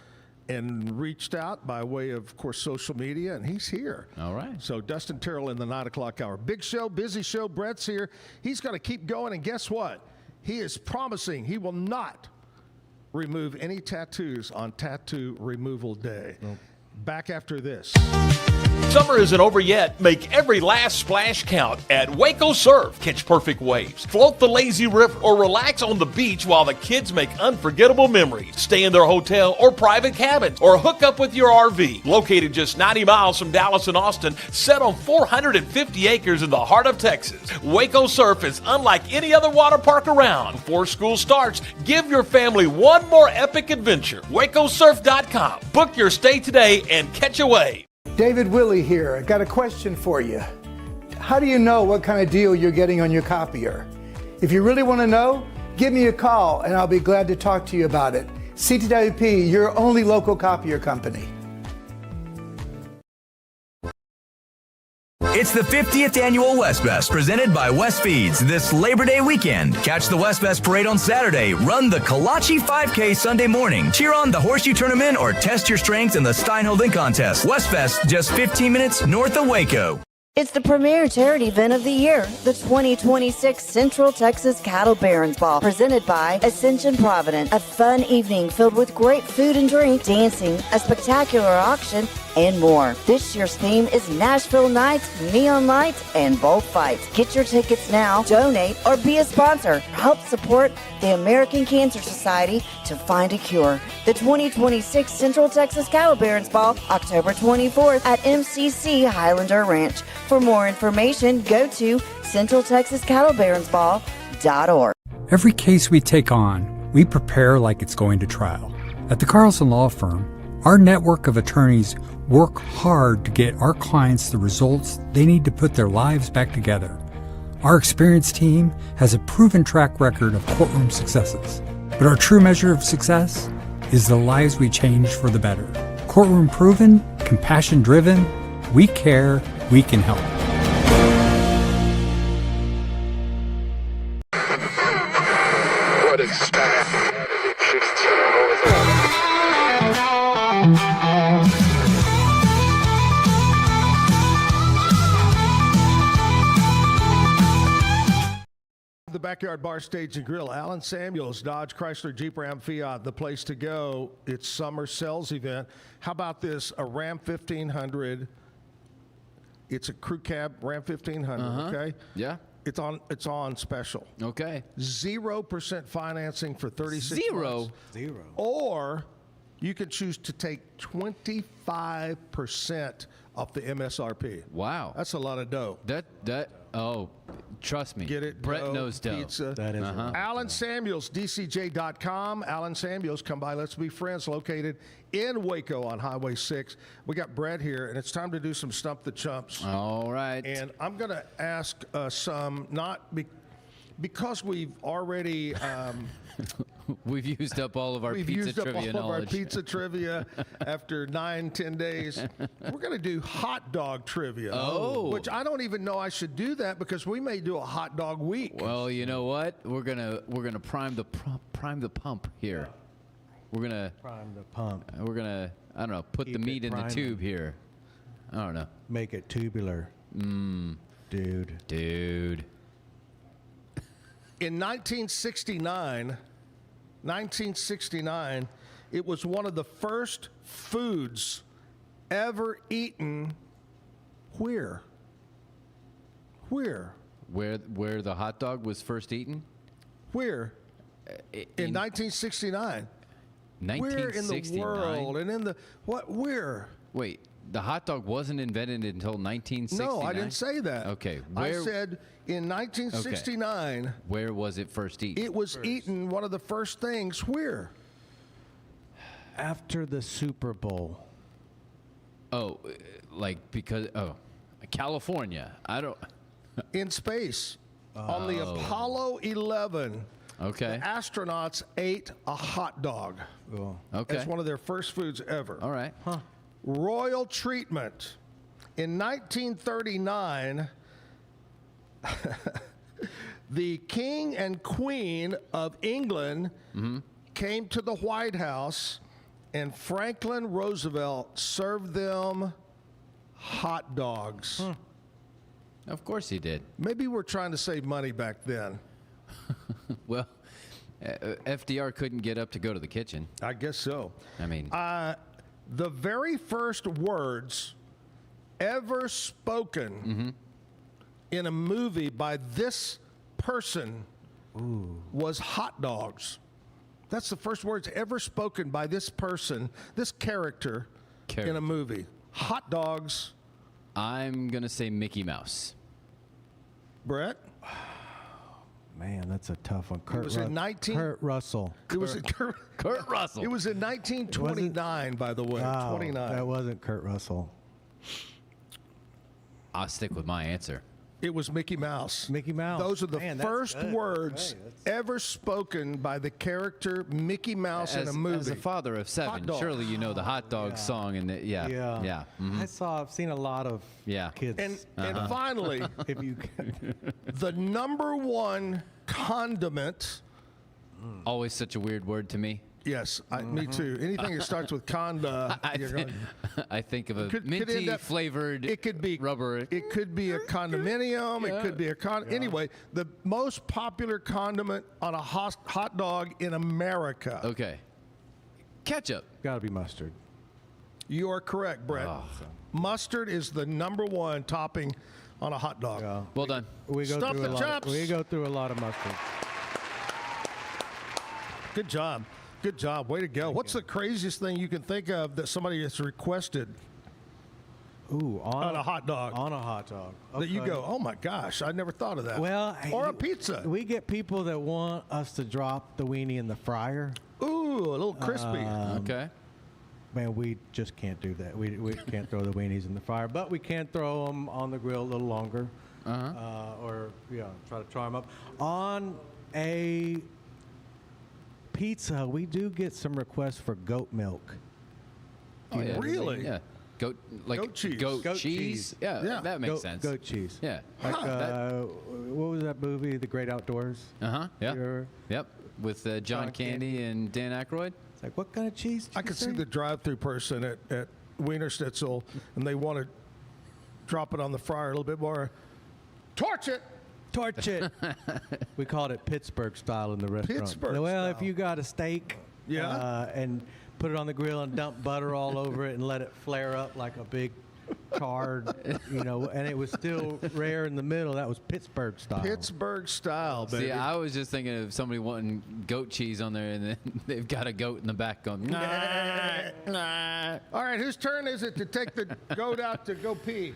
and reached out by way of course, social media, and he's here. All right. So Dustin Terrell in the 9 o'clock hour. Big show, busy show. Brett's here. He's going to keep going, and guess what? He is promising he will not remove any tattoos on Tattoo Removal Day. Nope. Back after this. Summer isn't over yet. Make every last splash count at Waco Surf. Catch perfect waves, float the lazy river, or relax on the beach while the kids make unforgettable memories. Stay in their hotel or private cabins, or hook up with your RV. Located just 90 miles from Dallas and Austin, set on 450 acres in the heart of Texas, Waco Surf is unlike any other water park around. Before school starts, give your family one more epic adventure. WacoSurf.com. Book your stay today and catch a wave. David Willey here. Got a question for you. How do you know what kind of deal you're getting on your copier? If you really want to know, give me a call and I'll be glad to talk to you about it. CTWP, your only local copier company. It's the 50th annual West Fest presented by West Feeds this Labor Day weekend. Catch the West Fest parade on Saturday, run the Kolache 5K Sunday morning, cheer on the Horseshoe Tournament, or test your strengths in the Steinholding Contest. West Fest, just 15 minutes north of Waco. It's the premier charity event of the year, the 2026 Central Texas Cattle Barons Ball, presented by Ascension Provident. A fun evening filled with great food and drink, dancing, a spectacular auction, and more. This year's theme is Nashville Nights, Neon Lights, and Bullfights. Get your tickets now, donate, or be a sponsor. Help support the American Cancer Society to find a cure. The 2026 Central Texas Cattle Barons Ball, October 24th at MCC Highlander Ranch. For more information, go to centraltexascattlebaronsball.org. Every case we take on, we prepare like it's going to trial. At the Carlson Law Firm, our network of attorneys work hard to get our clients the results they need to put their lives back together. Our experienced team has a proven track record of courtroom successes. But our true measure of success is the lives we change for the better. Courtroom proven, compassion driven, we care, we can help. What is that? The Backyard Bar, Stage and Grill. Alan Samuels, Dodge, Chrysler, Jeep, Ram, Fiat, the place to go. It's summer sales event. How about this? A Ram 1500. It's a crew cab Ram 1500, okay? Yeah. It's on special. Okay. 0% financing for 36 months. Zero. Or you can choose to take 25% off the MSRP. Wow. That's a lot of dough. Oh, trust me. Get it? Brett Dough, knows dough. Pizza. That is Alan Samuels, DCJ.com. Alan Samuels, come by. Let's be friends. Located in Waco on Highway 6. We got Brett here, and it's time to do some Stump the Chumps. All right. And I'm going to ask because we've already we've used up all of our pizza trivia knowledge. Pizza trivia after 9-10 days. We're going to do hot dog trivia. Oh. Which I don't even know I should do that because we may do a hot dog week. Well, you know what? We're gonna prime the pump here. We're gonna Prime the pump. We're gonna I don't know put the Keep meat it in the priming. tube here. I don't know. Make it tubular. Dude. In 1969, it was one of the first foods ever eaten where? Where the hot dog was first eaten? Where? In 1969. 1969. Where in the world? And in the what? Where? Wait, the hot dog wasn't invented until 1969? No, I didn't say that. Okay, I said in 1969. Okay. Where was it first eaten? It was eaten. One of the first things. Where? After the Super Bowl. Oh, California. I don't. In space. On the Apollo 11. Okay. The astronauts ate a hot dog. Oh. Okay. It's one of their first foods ever. All right. Huh. Royal treatment. In 1939, the King and Queen of England came to the White House, and Franklin Roosevelt served them hot dogs. Of course he did. Maybe we're trying to save money back then. Well, FDR couldn't get up to go to the kitchen. I guess so. I mean, the very first words ever spoken in a movie by this person was hot dogs. That's the first words ever spoken by this person, this character in a movie. Hot dogs. I'm going to say Mickey Mouse. Brett? Man, that's a tough one. Kurt Russell. It was Kurt Russell. It was in 1929, by the way. Wow, 29. that wasn't Kurt Russell. I'll stick with my answer. It was Mickey Mouse. Mickey Mouse. Those are the Man, that's first good. words ever spoken by the character Mickey Mouse in a movie. As a father of 7, surely you know the hot dog song and I've seen a lot of kids. And finally, if you the number one condiment. Always such a weird word to me. Yes, me too. Anything that starts with conda, I think of a minty flavored rubber. It could be a condominium. It could be a Anyway, the most popular condiment on a hot dog in America. Okay. Ketchup. Got to be mustard. You are correct, Brett. Mustard is the #1 topping on a hot dog. Yeah. Well done. We go Stuff through the a lot. chops. We go through a lot of mustard. Good job. Good job. Way to go. What's the craziest thing you can think of that somebody has requested Ooh, on a hot dog? On a hot dog. That you Okay. go, oh my gosh, I never thought of that. Well, or a pizza. We get people that want us to drop the weenie in the fryer. Ooh, a little crispy. Okay. Man, we just can't do that. We can't throw the weenies in the fryer, but we can throw them on the grill a little longer. Or try to try them up. On a pizza, we do get some requests for goat milk. Oh, yeah. Really? Yeah. Goat cheese. Goat Goat cheese. cheese. Yeah, that makes sense. Goat cheese. Yeah. Like, what was that movie, The Great Outdoors? Yeah. You're- Yep. With John John Candy and Dan Aykroyd. It's like, what kind of cheese? I could see the drive-through person at Wiener Schnitzel, and they want to drop it on the fryer a little bit more. Torch it. Torch it. We called it Pittsburgh style in the restaurant. Pittsburgh well, style. if you got a steak, and put it on the grill and dump butter all over it and let it flare up like a big charred, and it was still rare in the middle. That was Pittsburgh style. Pittsburgh style, baby. See, I was just thinking of somebody wanting goat cheese on there, and then they've got a goat in the back going, nah. All right, whose turn is it to take the goat out to go pee?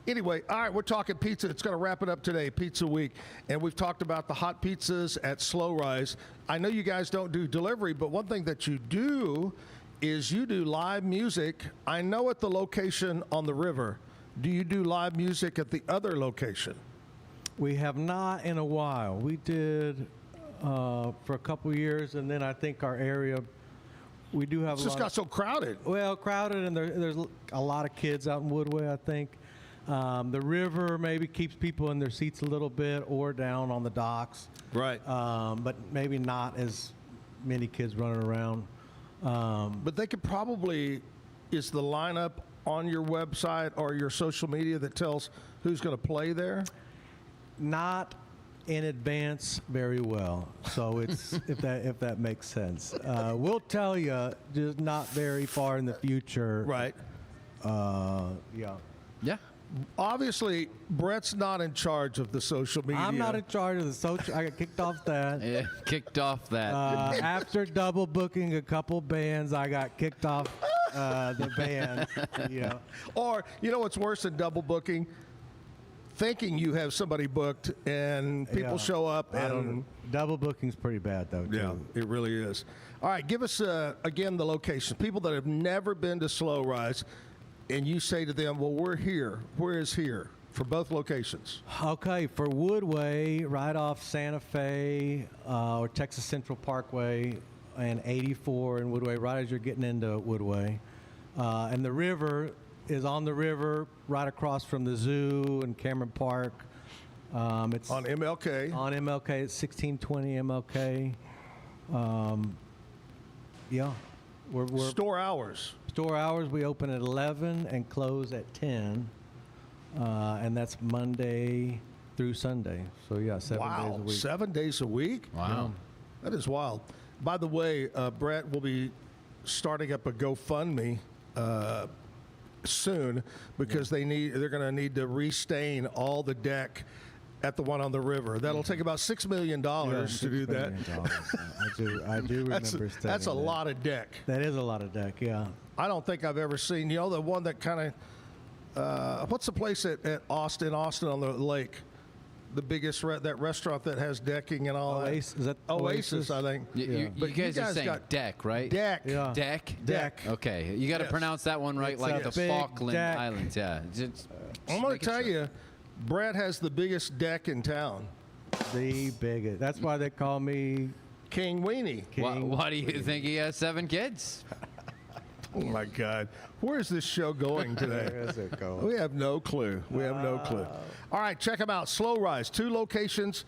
Anyway, all right, we're talking pizza. It's going to wrap it up today, Pizza Week. And we've talked about the hot pizzas at Slow Rise. I know you guys don't do delivery, but one thing that you do is you do live music. I know at the location on the river. Do you do live music at the other location? We have not in a while. We did for a couple years, and then I think our area, we do have It's a just lot got so crowded. Well, crowded, and there's a lot of kids out in Woodway, I think. The river maybe keeps people in their seats a little bit or down on the docks. Right. But maybe not as many kids running around. But they could probably, is the lineup on your website or your social media that tells who's going to play there? Not in advance very well. So it's if that makes sense. We'll tell you, just not very far in the future. Right. Yeah. Obviously, Brett's not in charge of the social media. I'm not in charge of the social. I got kicked off that. Yeah, kicked off that. After double booking a couple bands, I got kicked off the band. Or, you know what's worse than double booking? Thinking you have somebody booked and people show up. And double booking's pretty bad, though, too. Yeah, it really is. All right, give us, again, the location. People that have never been to Slow Rise, and you say to them, well, we're here. Where is here for both locations? Okay, for Woodway, right off Santa Fe or Texas Central Parkway and 84 in Woodway, right as you're getting into Woodway. And the river is on the river right across from the zoo and Cameron Park. It's on MLK. On MLK, it's 1620 MLK. We're store hours. Store hours, we open at 11 and close at 10. And that's Monday through Sunday. So, 7 days a week. 7 days a week? Wow. That is wild. By the way, Brett will be starting up a GoFundMe soon because they're going to need to restain all the deck at the one on the river. That'll take about $6 million to do that. I do remember That's a lot of deck. That is a lot of deck, yeah. I don't think I've ever seen, the one that kind of, what's the place at Austin on the lake? The biggest, that restaurant that has decking and all Oasis, that. is that Oasis, I think. You guys are saying deck, right? Deck. Yeah. Deck? Okay. You got to pronounce that one right, It's like a the big Falkland deck. Islands. Yeah. I'm going to tell you, Brett has the biggest deck in town. The biggest. That's why they call me King Weenie. Why do you think he has 7 kids? Oh, my God. Where is this show going today? Where is it going? We have no clue. All right, check them out. Slow Rise, 2 locations.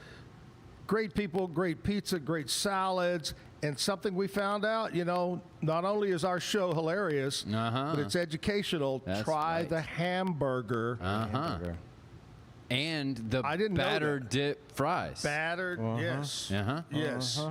Great people, great pizza, great salads. And something we found out, not only is our show hilarious, but it's educational. That's Try right. the hamburger. And the I didn't know batter that. dip fries. Battered, yes. Uh-huh. Yes.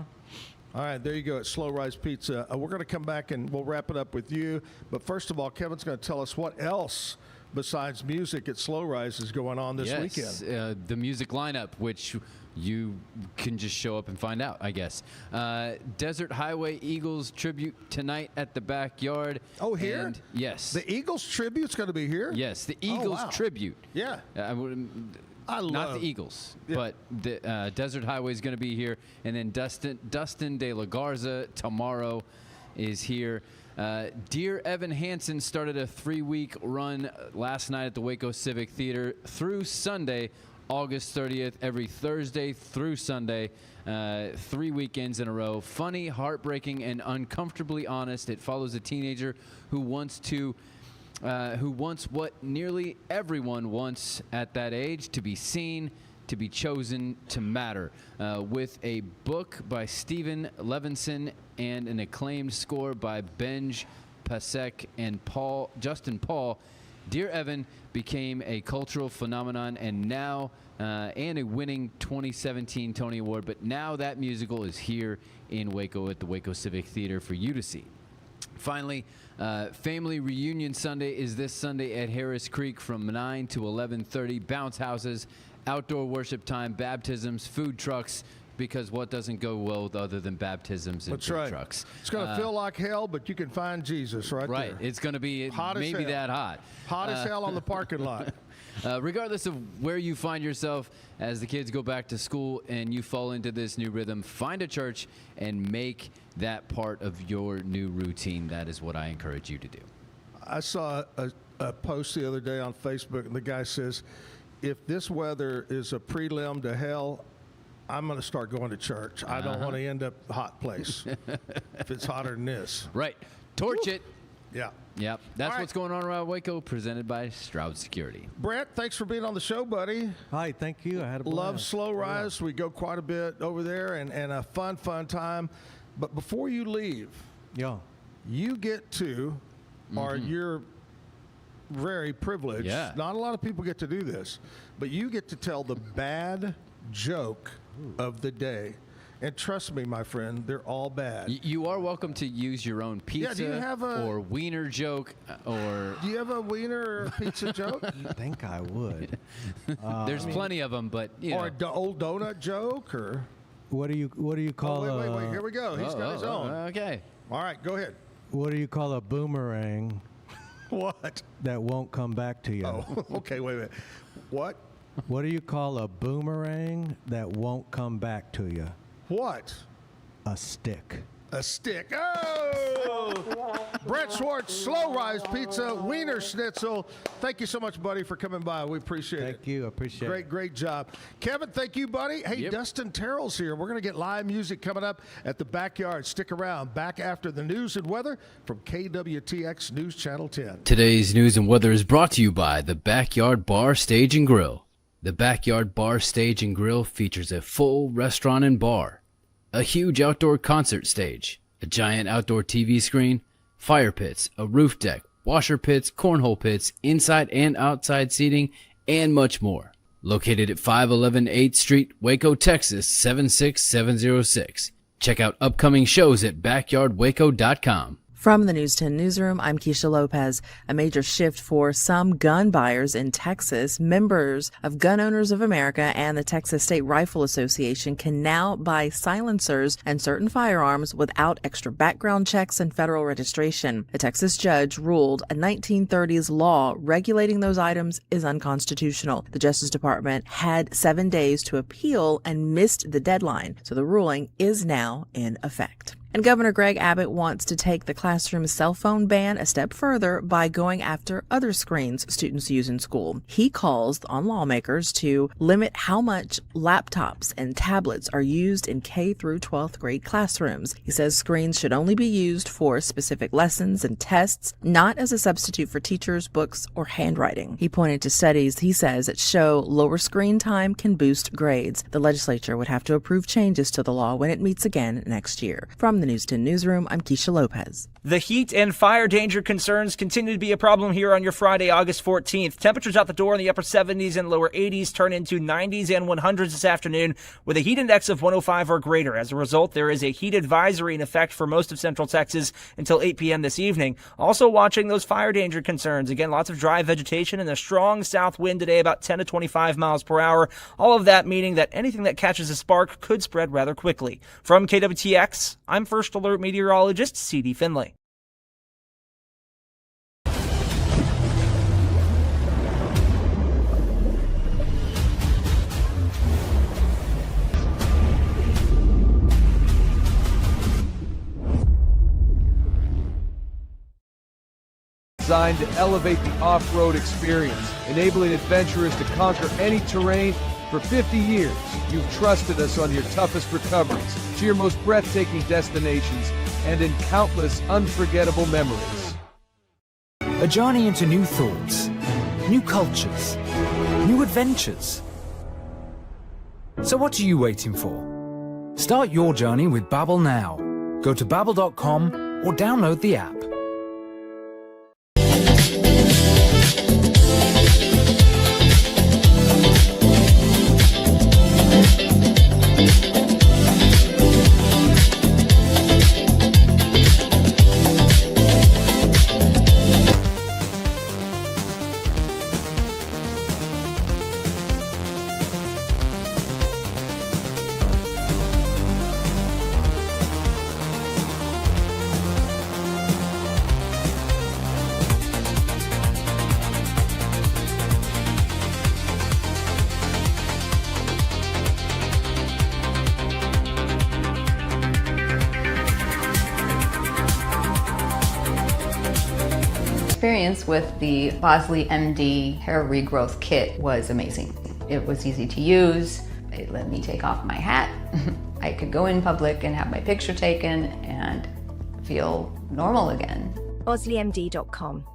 All right, there you go at Slow Rise Pizza. We're going to come back and we'll wrap it up with you. But first of all, Kevin's going to tell us what else besides music at Slow Rise is going on this weekend. The music lineup, which you can just show up and find out, I guess. Desert Highway Eagles tribute tonight at the Backyard. Oh, here? And yes. The Eagles tribute's going to be here? Yes, the Eagles tribute. Yeah. Not the Eagles, but the Desert Highway is going to be here. And then Dustin De La Garza tomorrow is here. Dear Evan Hansen started a 3-week run last night at the Waco Civic Theater through Sunday, August 30th, every Thursday through Sunday, 3 weekends in a row. Funny, heartbreaking, and uncomfortably honest. It follows a teenager who wants what nearly everyone wants at that age: to be seen, to be chosen, to matter. With a book by Stephen Levinson and an acclaimed score by Benj Pasek and Justin Paul, Dear Evan became a cultural phenomenon and a winning 2017 Tony Award. But now that musical is here in Waco at the Waco Civic Theater for you to see. Finally, Family Reunion Sunday is this Sunday at Harris Creek from 9 to 11:30. Bounce houses, outdoor worship time, baptisms, food trucks, because what doesn't go well other than baptisms and food trucks? It's going to feel like hell, but you can find Jesus right there. Right. It's going to be maybe that hot. Hot as hell on the parking lot. Regardless of where you find yourself as the kids go back to school and you fall into this new rhythm, find a church and make that part of your new routine. That is what I encourage you to do. I saw a post the other day on Facebook, and the guy says, if this weather is a prelim to hell, I'm going to start going to church. I don't want to end up a hot place if it's hotter than this. Right. Torch it. Yeah. Yep. That's what's going on around Waco, presented by Stroud Security. Brett, thanks for being on the show, buddy. Hi, thank you. I had a blast. Love Slow Rise. Yeah. We go quite a bit over there and a fun time. But before you leave, you get to, or you're very privileged. Yeah. Not a lot of people get to do this, but you get to tell the bad joke of the day. And trust me, my friend, they're all bad. You are welcome to use your own pizza do you have or wiener joke. Or do you have a wiener or pizza joke? I think I would. There's plenty of them, but or an old donut joke, or what do you call? Wait, here we go. He's got his own. Okay. All right, go ahead. What do you call a boomerang? What? That won't come back to you. Oh, okay. Wait a minute. What? What do you call a boomerang that won't come back to you? What? A stick. A stick. Oh! Brett Swartz, Slow Rise Pizza, Wiener Schnitzel. Thank you so much, buddy, for coming by. We appreciate it. Thank you. I appreciate it. Great job. Kevin, thank you, buddy. Hey, Dustin Terrell's here. We're going to get live music coming up at the Backyard. Stick around. Back after the news and weather from KWTX News Channel 10. Today's news and weather is brought to you by the Backyard Bar, Stage, and Grill. The Backyard Bar, Stage, and Grill features a full restaurant and bar, a huge outdoor concert stage, a giant outdoor TV screen, fire pits, a roof deck, washer pits, cornhole pits, inside and outside seating, and much more. Located at 511 8th Street, Waco, Texas, 76706. Check out upcoming shows at backyardwaco.com. From the News 10 newsroom, I'm Keisha Lopez. A major shift for some gun buyers in Texas. Members of Gun Owners of America and the Texas State Rifle Association can now buy silencers and certain firearms without extra background checks and federal registration. A Texas judge ruled a 1930s law regulating those items is unconstitutional. The Justice Department had 7 days to appeal and missed the deadline, so the ruling is now in effect. And Governor Greg Abbott wants to take the classroom cell phone ban a step further by going after other screens students use in school. He calls on lawmakers to limit how much laptops and tablets are used in K through 12th grade classrooms. He says screens should only be used for specific lessons and tests, not as a substitute for teachers, books, or handwriting. He pointed to studies, he says, that show lower screen time can boost grades. The legislature would have to approve changes to the law when it meets again next year. From From the News 10 Newsroom, I'm Keisha Lopez. The heat and fire danger concerns continue to be a problem here on your Friday, August 14th. Temperatures out the door in the upper 70s and lower 80s turn into 90s and 100s this afternoon with a heat index of 105 or greater. As a result, there is a heat advisory in effect for most of Central Texas until 8 p.m. this evening. Also watching those fire danger concerns. Again, lots of dry vegetation and a strong south wind today, about 10 to 25 miles per hour. All of that meaning that anything that catches a spark could spread rather quickly. From KWTX, I'm First Alert Meteorologist C.D. Finley. Designed to elevate the off-road experience, enabling adventurers to conquer any terrain. For 50 years, you've trusted us on your toughest recoveries, to your most breathtaking destinations, and in countless unforgettable memories. A journey into new thoughts, new cultures, new adventures. So what are you waiting for? Start your journey with Babbel now. Go to babbel.com or download the app. Experience with the Bosley MD hair regrowth kit was amazing. It was easy to use. It let me take off my hat. I could go in public and have my picture taken and feel normal again. BosleyMD.com.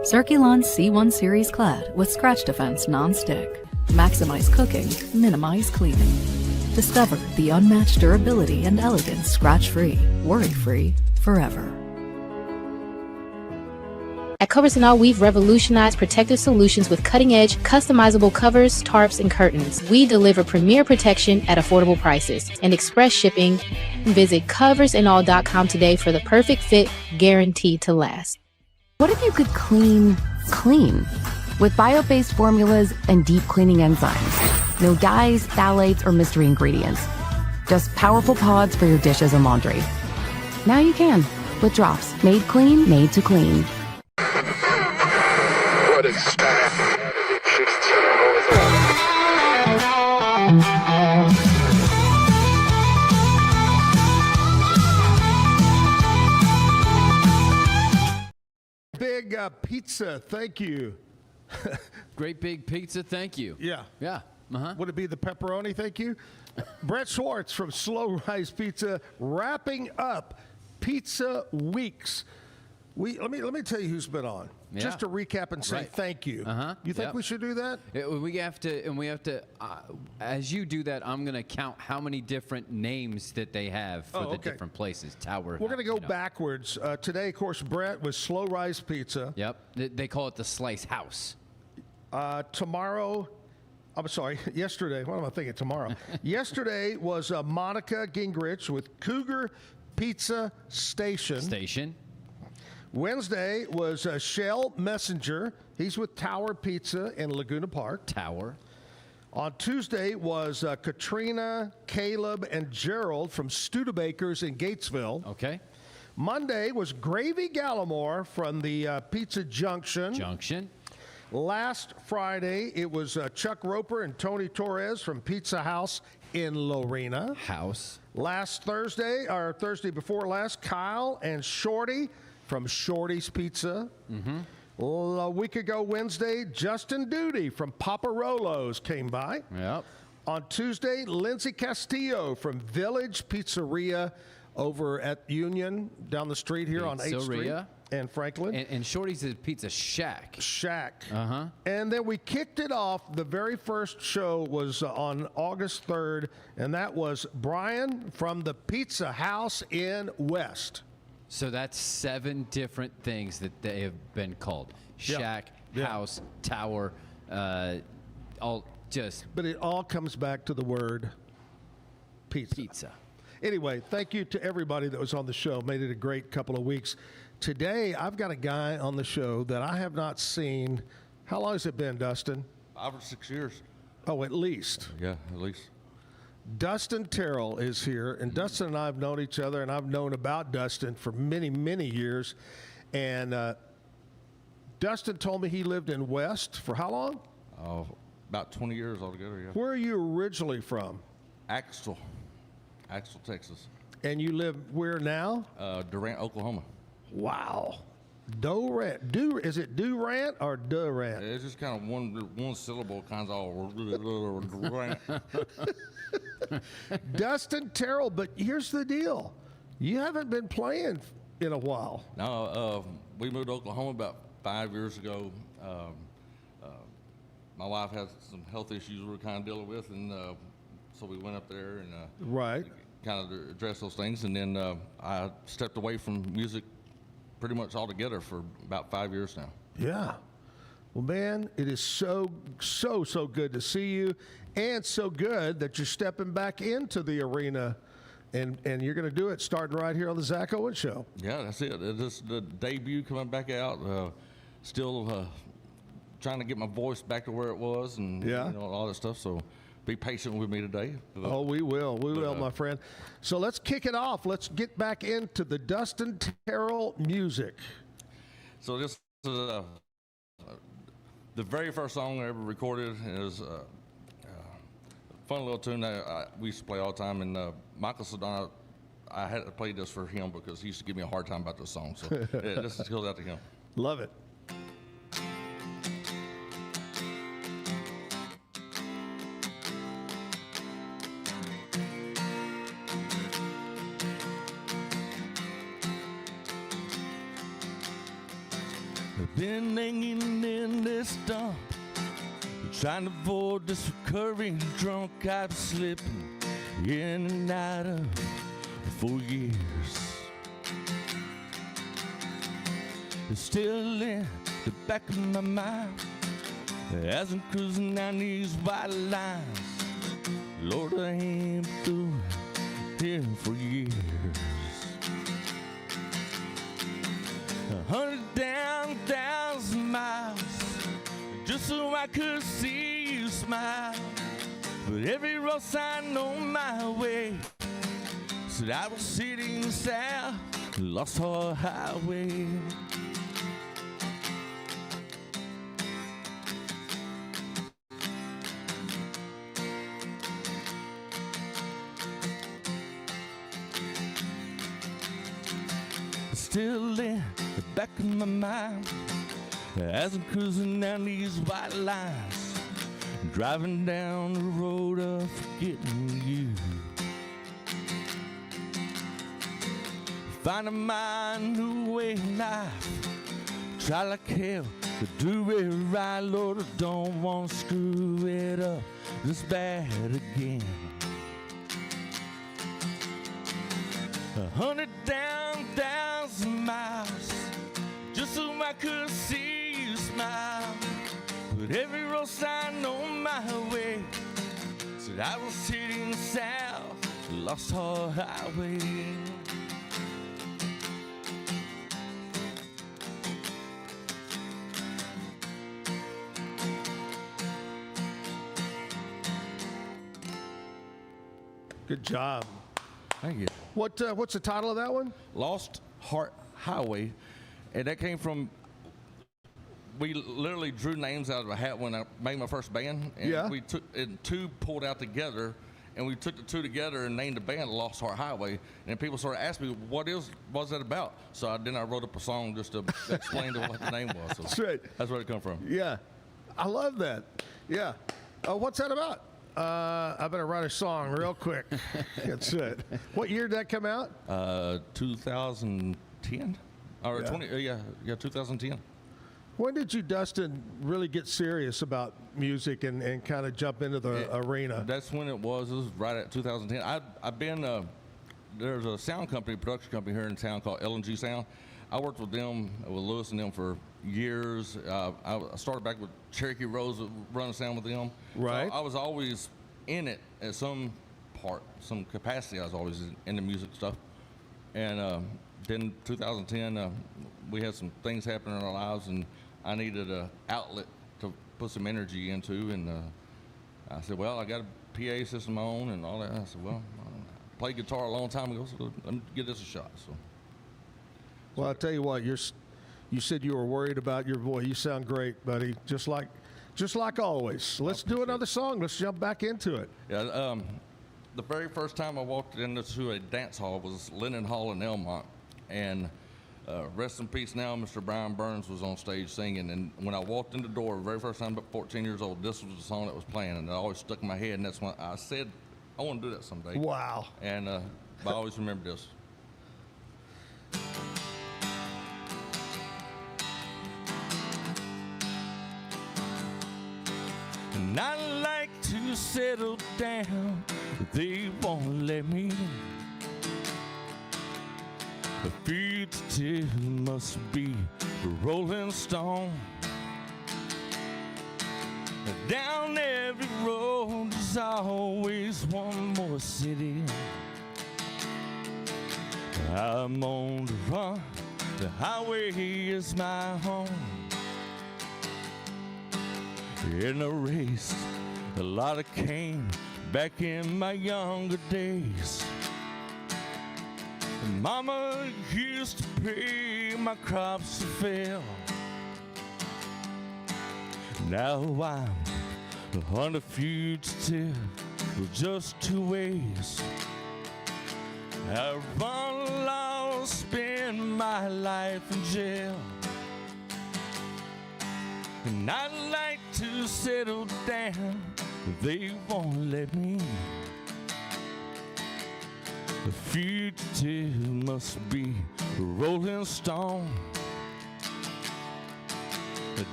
Circulon C1 Series Clad with Scratch Defense Non-Stick. Maximize cooking, minimize cleaning. Discover the unmatched durability and elegance scratch-free, worry-free, forever. At Covers & All, we've revolutionized protective solutions with cutting-edge, customizable covers, tarps, and curtains. We deliver premier protection at affordable prices and express shipping. Visit coversandall.com today for the perfect fit, guaranteed to last. What if you could clean clean? With bio-based formulas and deep cleaning enzymes. No dyes, phthalates, or mystery ingredients. Just powerful pods for your dishes and laundry. Now you can, with drops made clean, made to clean. What is that? Big pizza, thank you. Great big pizza, thank you. Yeah. Yeah. Uh-huh. Would it be the pepperoni, thank you? Brett Swartz from Slow Rise Pizza, wrapping up Pizza Weeks. Let me tell you who's been on. Yeah. Just to recap and say thank you. Uh-huh. You think we should do that? We have to. As you do that, I'm going to count how many different names that they have for the different places. Tower. We're going to go backwards. Today, of course, Brett was Slow Rise Pizza. Yep. They call it the Slice House. Tomorrow. I'm sorry, yesterday. What am I thinking? Tomorrow. Yesterday was Monica Gingrich with Cougar Pizza Station. Wednesday was Shell Messenger. He's with Tower Pizza in Laguna Park. Tower. On Tuesday was Katrina, Caleb, and Gerald from Studebakers in Gatesville. Okay. Monday was Gravy Gallimore from the Pizza Junction. Last Friday, it was Chuck Roper and Tony Torres from Pizza House in Lorena. Last Thursday, or Thursday before last, Kyle and Shorty from Shorty's Pizza. Mm-hmm. A week ago Wednesday, Justin Duty from Paparolo's came by. Yep. On Tuesday, Lindsay Castillo from Village Pizzeria over at Union down the street here on 8th Street. and Franklin. And Shorty's is Pizza Shack. Shack. Uh-huh. And then we kicked it off. The very first show was on August 3rd, and that was Brian from the Pizza House in West. So that's 7 different things that they have been called. Shack, house, tower, all just. But it all comes back to the word pizza. Anyway, thank you to everybody that was on the show. Made it a great couple of weeks. Today, I've got a guy on the show that I have not seen. How long has it been, Dustin? 5 or 6 years. Oh, at least. Yeah, at least. Dustin Terrell is here, and Dustin and I have known each other, and I've known about Dustin for many, many years. And Dustin told me he lived in West for how long? About 20 years altogether, yeah. Where are you originally from? Axtell, Texas. And you live where now? Durant, Oklahoma. Wow. Durant. Is it Durant or Durant? It's just kind of one syllable, kind of all Durant. Dustin Terrell, but here's the deal. You haven't been playing in a while. No, we moved to Oklahoma about 5 years ago. My wife had some health issues we were kind of dealing with, and so we went up there and kind of addressed those things. And then I stepped away from music pretty much altogether for about 5 years now. Yeah. Well, man, it is so good to see you, and so good that you're stepping back into the arena, and you're going to do it starting right here on the Zack Owen Show. Yeah, that's it. It's the debut coming back out. Still trying to get my voice back to where it was, and all that stuff. So be patient with me today. Oh, we will. We will, my friend. So let's kick it off. Let's get back into the Dustin Terrell music. So this is the very first song I ever recorded. Is a fun little tune that we used to play all the time. And Michael Sedona, I had to play this for him because he used to give me a hard time about this song. So this goes out to him. Love it. Been hanging in this dump, trying to avoid this recurring drunk I've been slipping in and out of for years. It's still in the back of my mind as I'm cruising down these white lines. Lord, I ain't through here for years. 100,000 miles just so I could see you smile. But every road sign on my way said I was sitting south, lost our highway. Still in the back of my mind as I'm cruising down these white lines, driving down the road of forgetting you, finding my new way in life. Try like hell to do it right, Lord, I don't want to screw it up this bad again. 100,000 miles just so I could see you smile. But every road sign on my way said I was sitting south, lost our highway. Good job. Thank you. What's the title of that one? Lost Heart Highway. And that came from, we literally drew names out of a hat when I made my first band. And we took, and two pulled out together, and we took the two together and named the band Lost Heart Highway. And people sort of asked me, what's that about? So then I wrote up a song just to explain what the name was. So that's right. That's where it come from. Yeah. I love that. Yeah. What's that about? I better write a song real quick. That's it. What year did that come out? 2010. Or 2010. When did you, Dustin, really get serious about music and kind of jump into the arena? That's when it was. It was right at 2010. I've been, there's a sound company, production company here in town called L&G Sound. I worked with them, with Lewis and them for years. I started back with Cherokee Rose, running sound with them. Right. So I was always in it at some part, some capacity. I was always in the music stuff. And then 2010, we had some things happen in our lives, and I needed an outlet to put some energy into. And I said, well, I got a PA system of my own and all that. I said, well, I played guitar a long time ago, so let me give this a shot. So. Well, I'll tell you what, you said you were worried about your voice. You sound great, buddy, just like always. Let's do another song. Let's jump back into it. Yeah, the very first time I walked into a dance hall was Lennon Hall in Elmont, and rest in peace now, Mr. Brian Burns was on stage singing, and when I walked in the door, the very first time, about 14 years old, this was the song that was playing, and it always stuck in my head, and that's when I said, I want to do that someday. Wow. And I always remember this. And I like to settle down, they won't let me. The fugitive must be a rolling stone. Down every road there's always one more city. I'm on the run, the highway is my home. In a race, a lot of came back in my younger days. Mama used to pray my crops to fail. Now I'm on a fugitive with just two ways. I run lost, spend my life in jail. And I'd like to settle down, they won't let me. The fugitive must be a rolling stone.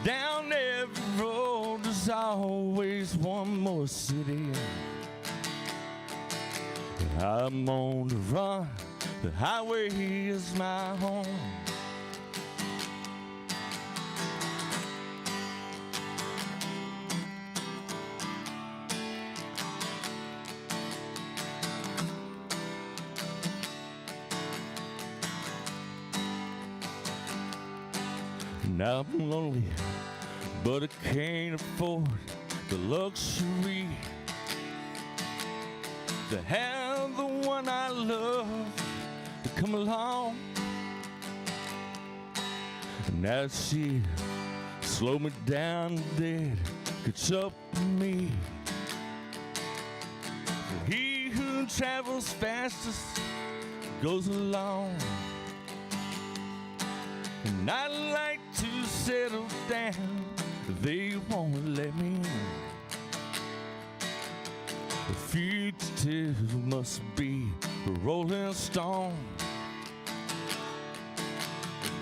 Down every road there's always one more city. I'm on the run, the highway is my home. Now I'm lonely, but I can't afford the luxury to have the one I love to come along. And now she slow me down dead, catch up with me. He who travels fastest goes along. And I'd like to settle down, they won't let me. The fugitive must be a rolling stone.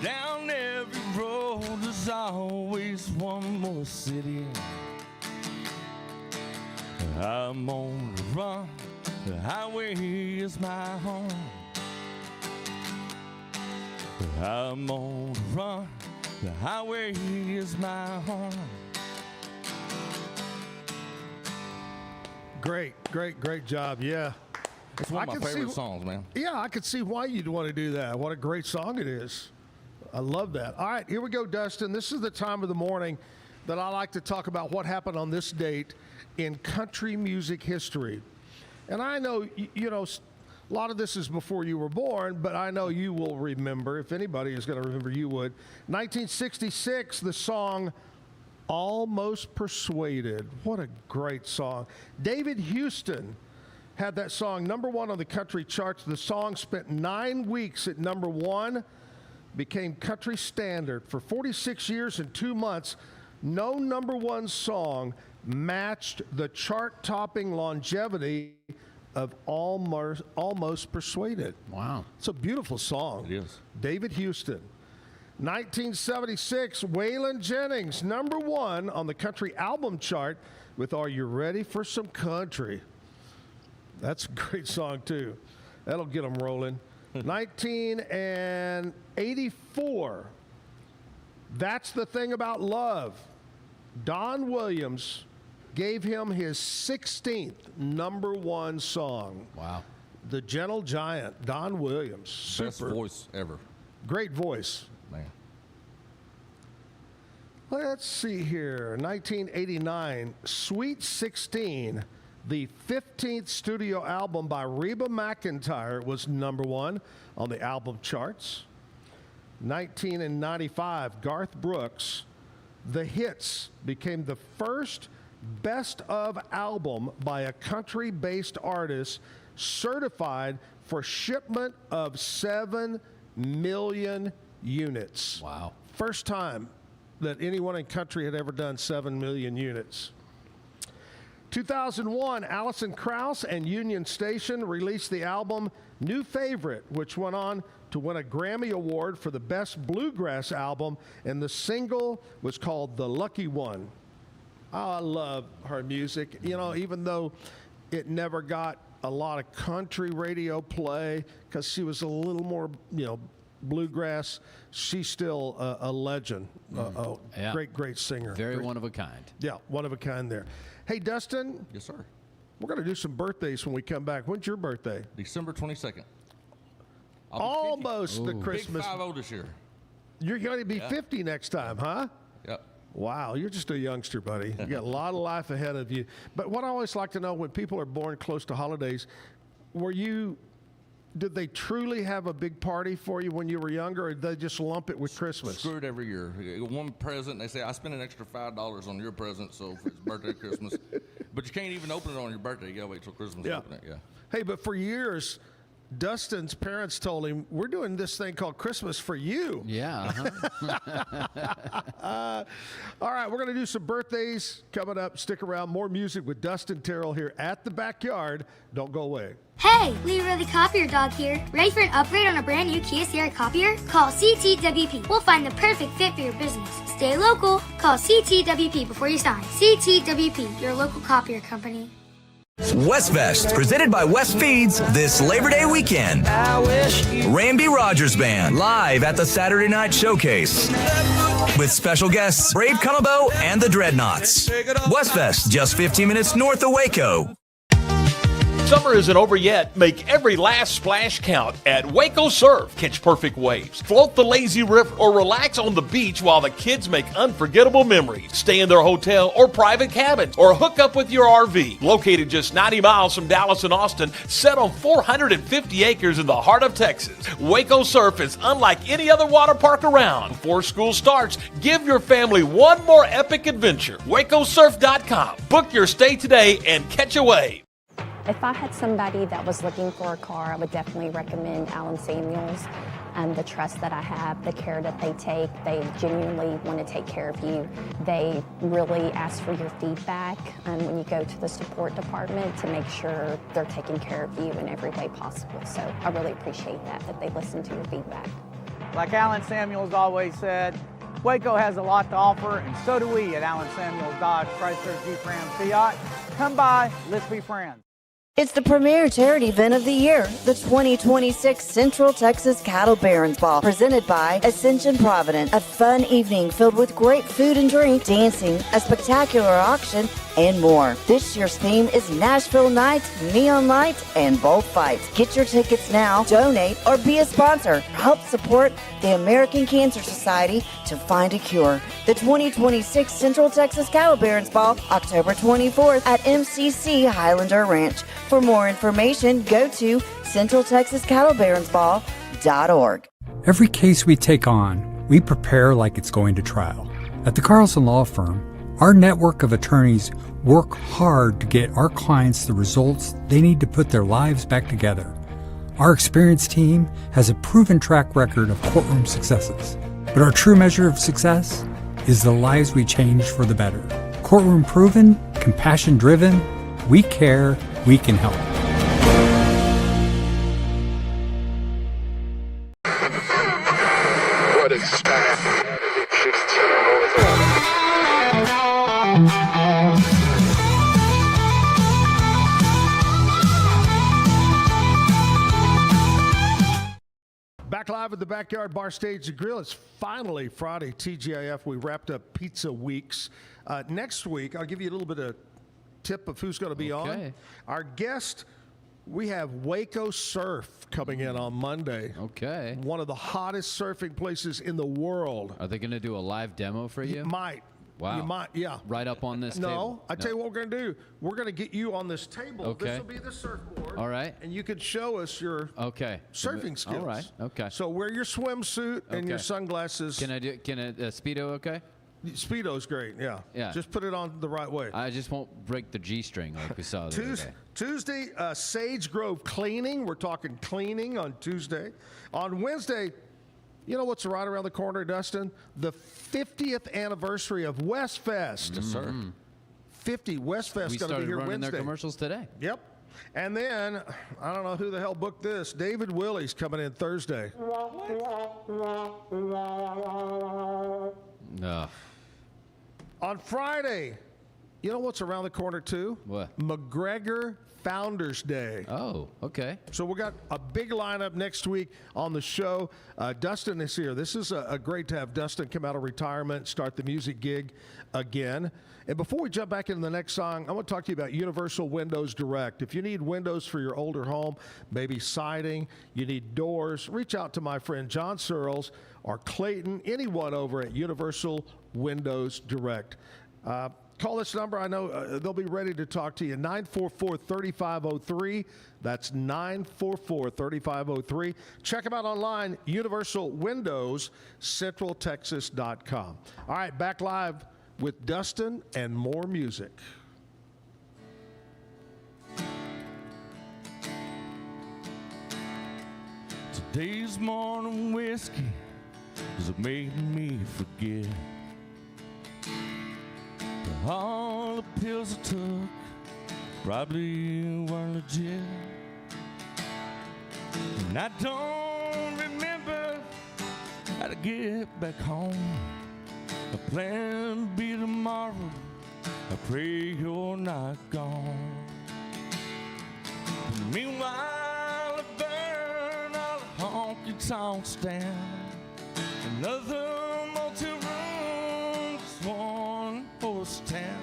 Down every road there's always one more city. I'm on the run, the highway is my home. I'm on the run, the highway is my home. Great job, yeah. It's one of my favorite songs, man. Yeah, I could see why you'd want to do that. What a great song it is. I love that. All right, here we go, Dustin. This is the time of the morning that I like to talk about what happened on this date in country music history. And I know, you know, a lot of this is before you were born, but I know you will remember. If anybody is going to remember, you would. 1966, the song Almost Persuaded. What a great song. David Houston had that song #1 on the country charts. The song spent 9 weeks at #1, became country standard. For 46 years and 2 months, no #1 song matched the chart-topping longevity of Almost Persuaded. Wow. It's a beautiful song. It is. David Houston. 1976, Waylon Jennings, #1 on the country album chart with Are You Ready for Some Country? That's a great song, too. That'll get them rolling. 1984, That's the Thing About Love. Don Williams gave him his 16th #1 song. Wow. The Gentle Giant, Don Williams. Best voice ever. Great voice. Man. Let's see here. 1989, Sweet 16, the 15th studio album by Reba McEntire, was #1 on the album charts. 1995, Garth Brooks, The Hits became the first best of album by a country-based artist certified for shipment of 7 million units. Wow. First time that anyone in country had ever done 7 million units. 2001, Alison Krauss and Union Station released the album New Favorite, which went on to win a Grammy Award for the Best Bluegrass Album, and the single was called The Lucky One. Oh, I love her music. You know, even though it never got a lot of country radio play because she was a little more, bluegrass, she's still a legend. Yeah. Great singer. Very one of a kind. Yeah, one of a kind there. Hey, Dustin. Yes, sir. We're going to do some birthdays when we come back. When's your birthday? December 22nd. Almost the Christmas. Big 50 this year. You're going to be 50 next time, huh? Yep. Wow, you're just a youngster, buddy. You got a lot of life ahead of you. But what I always like to know, when people are born close to holidays, did they truly have a big party for you when you were younger, or did they just lump it with Christmas? Screwed every year. One present, they say, I spent an extra $5 on your present, so for his birthday, Christmas. But you can't even open it on your birthday. You got to wait till Christmas to open it. Yeah. Hey, but for years, Dustin's parents told him, we're doing this thing called Christmas for you. Yeah. All right, we're going to do some birthdays coming up. Stick around. More music with Dustin Terrell here at the Backyard. Don't go away. Hey, Lee Riley Copier Dog here. Ready for an upgrade on a brand new Kia Sierra copier? Call CTWP. We'll find the perfect fit for your business. Stay local. Call CTWP before you sign. CTWP, your local copier company. Westfest, presented by West Feeds, this Labor Day weekend. Ramby Rogers Band, live at the Saturday Night Showcase. With special guests, Brave Cunnabo and the Dreadnoughts. Westfest, just 15 minutes north of Waco. Summer isn't over yet. Make every last splash count at Waco Surf. Catch perfect waves, float the lazy river, or relax on the beach while the kids make unforgettable memories. Stay in their hotel or private cabins, or hook up with your RV. Located just 90 miles from Dallas and Austin, set on 450 acres in the heart of Texas, Waco Surf is unlike any other water park around. Before school starts, give your family one more epic adventure. WacoSurf.com. Book your stay today and catch a wave. If I had somebody that was looking for a car, I would definitely recommend Allen Samuels. The trust that I have, the care that they take, they genuinely want to take care of you. They really ask for your feedback when you go to the support department to make sure they're taking care of you in every way possible. So I really appreciate that they listen to your feedback. Like Allen Samuels always said, Waco has a lot to offer, and so do we at Allen Samuels Dodge, Chrysler, Jeep, Ram, Fiat. Come by, let's be friends. It's the premier charity event of the year, the 2026 Central Texas Cattle Barons Ball, presented by Ascension Provident. A fun evening filled with great food and drink, dancing, a spectacular auction, and more. This year's theme is Nashville Nights, Neon Lights, and Bullfights. Get your tickets now, donate, or be a sponsor. Help support the American Cancer Society to find a cure. The 2026 Central Texas Cattle Barons Ball, October 24th at MCC Highlander Ranch. For more information, go to CentralTexasCattleBaronsBall.org. Every case we take on, we prepare like it's going to trial. At the Carlson Law Firm, our network of attorneys work hard to get our clients the results they need to put their lives back together. Our experienced team has a proven track record of courtroom successes. But our true measure of success is the lives we change for the better. Courtroom proven, compassion driven, we care, we can help. What a style. live at the Backyard Bar Stage and Grill. It's finally Friday, TGIF. We wrapped up Pizza Weeks. Next week, I'll give you a little bit of tip of who's going to be on. Our guest, we have Waco Surf coming in on Monday. Okay. One of the hottest surfing places in the world. Are they going to do a live demo for you? Might. Wow. You might, yeah. Right up on this table? I tell you what we're going to do. We're going to get you on this table. Okay. This will be the surfboard. All right. And you can show us your surfing skills. All right. Okay. So wear your swimsuit and your sunglasses. Can a Speedo okay? Speedo's great, yeah. Yeah. Just put it on the right way. I just won't break the G-string like we saw the other day. Tuesday, Sage Grove cleaning. We're talking cleaning on Tuesday. On Wednesday, you know what's right around the corner, Dustin? The 50th anniversary of Westfest. Yes, sir. 50. Westfest going to be here running Wednesday. their commercials today. Yep. And then, I don't know who the hell booked this. David Willie's coming in Thursday. No. On Friday, you know what's around the corner too? What? McGregor Founders Day. Oh, okay. So we got a big lineup next week on the show. Dustin is here. This is a great to have Dustin come out of retirement, start the music gig again. And before we jump back into the next song, I want to talk to you about Universal Windows Direct. If you need windows for your older home, maybe siding, you need doors, reach out to my friend John Searles or Clayton, anyone over at Universal Windows Direct. Call this number. I know they'll be ready to talk to you. 944-3503. That's 944-3503. Check them out online, universalwindowscentraltexas.com. All right, back live with Dustin and more music. Today's morning whiskey is making me forget all the pills I took probably weren't legit. And I don't remember how to get back home. I plan to be tomorrow. I pray you're not gone. And meanwhile, I burn all the honky-tonks down. Another multi-room, just one horse town.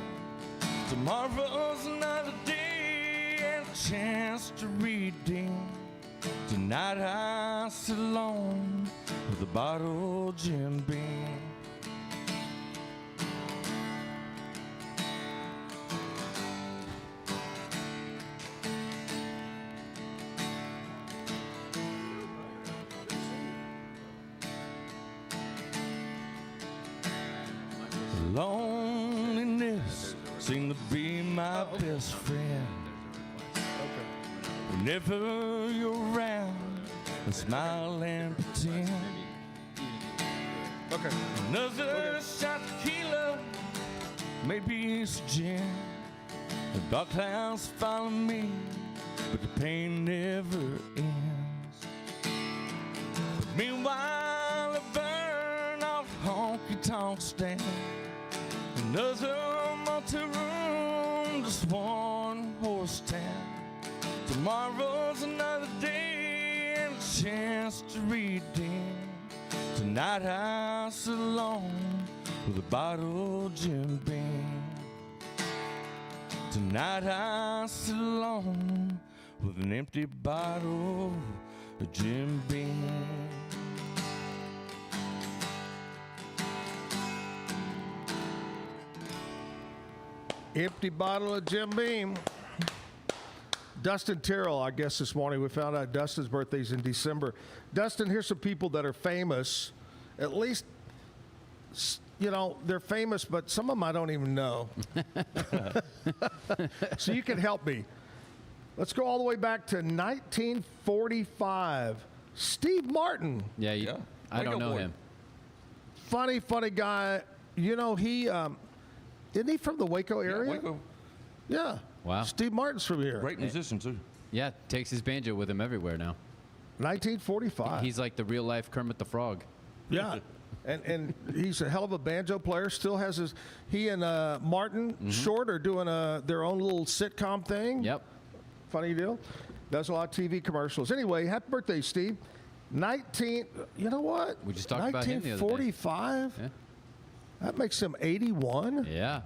Tomorrow's another day and a chance to redeem. Tonight I sit alone with a bottle of Jim Beam. Loneliness seemed to be my best friend. Whenever you're around, I smile and pretend. Another shot of tequila, maybe some gin. The dark clouds follow me, but the pain never ends. But meanwhile, I burn off honky-tonks down. Another multi-room, just one horse town. Tomorrow's another day and a chance to redeem. Tonight I sit alone with a bottle of Jim Beam. Tonight I sit alone with an empty bottle of Jim Beam. Empty bottle of Jim Beam. Dustin Terrell, I guess this morning we found out Dustin's birthday's in December. Dustin, here's some people that are famous. At least, you know, they're famous, but some of them I don't even know. So you can help me. Let's go all the way back to 1945. Steve Martin. Yeah. I don't know him. Funny guy. You know, he isn't he from the Waco area? Yeah, Waco. Yeah. Wow. Steve Martin's from here. Great musician, too. Yeah, takes his banjo with him everywhere now. 1945. He's like the real life Kermit the Frog. Yeah. And he's a hell of a banjo player. Still has his. He and Martin Short are doing their own little sitcom thing. Yep. Funny deal. Does a lot of TV commercials. Anyway, happy birthday, Steve. You know what? We just talked about him the other day. 1945? Yeah. That makes him 81? Yeah.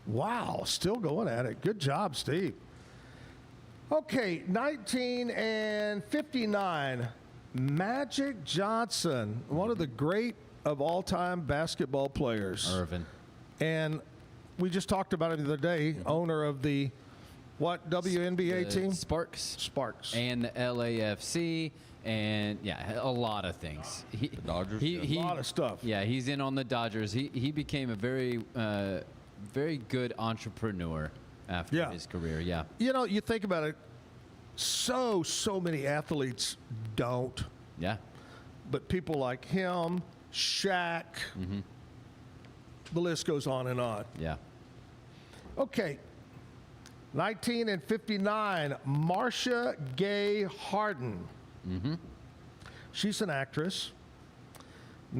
Wow, still going at it. Good job, Steve. Okay, 1959. Magic Johnson, one of the great of all-time basketball players. Irvin. And we just talked about it the other day, owner of the, WNBA team? Sparks. And the LAFC, and, a lot of things. The Dodgers. A lot of stuff. Yeah, he's in on the Dodgers. He became a very, very good entrepreneur after his career, yeah. You know, you think about it, so many athletes don't. Yeah. But people like him, Shaq, the list goes on and on. Yeah. Okay. 1959, Marcia Gay Harden. She's an actress.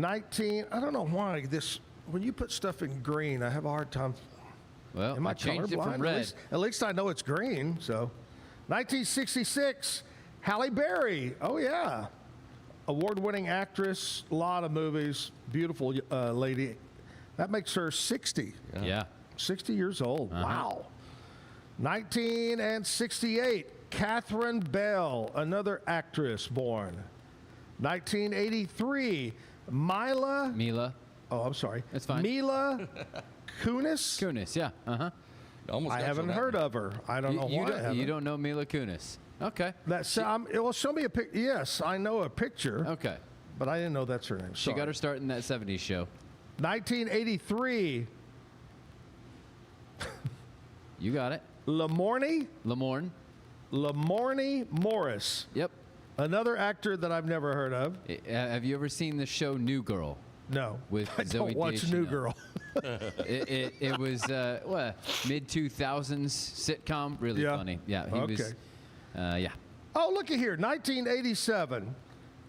I don't know why when you put stuff in green, I have a hard time. Well, am I changed it colorblind? from red. At least I know it's green. So, 1966, Halle Berry. Oh, yeah. Award-winning actress, a lot of movies, beautiful lady. That makes her 60. Yeah. 60 years old. Wow. 1968, Catherine Bell, another actress born. 1983, Mila. Oh, I'm sorry. That's fine. Mila Kunis. Kunis, yeah. I haven't heard of her. I don't know why. You don't know Mila Kunis. Okay. Well, show me a picture. Yes, I know a picture. Okay. But I didn't know that's her name. She got her start in that 70s show. 1983. You got it. Lamorne Morris. Yep. Another actor that I've never heard of. Have you ever seen the show New Girl? No. With I Zoe don't watch Deschanel? New Girl. It was mid-2000s sitcom. Really funny. Yeah. He was. Yeah. Oh, look at here. 1987.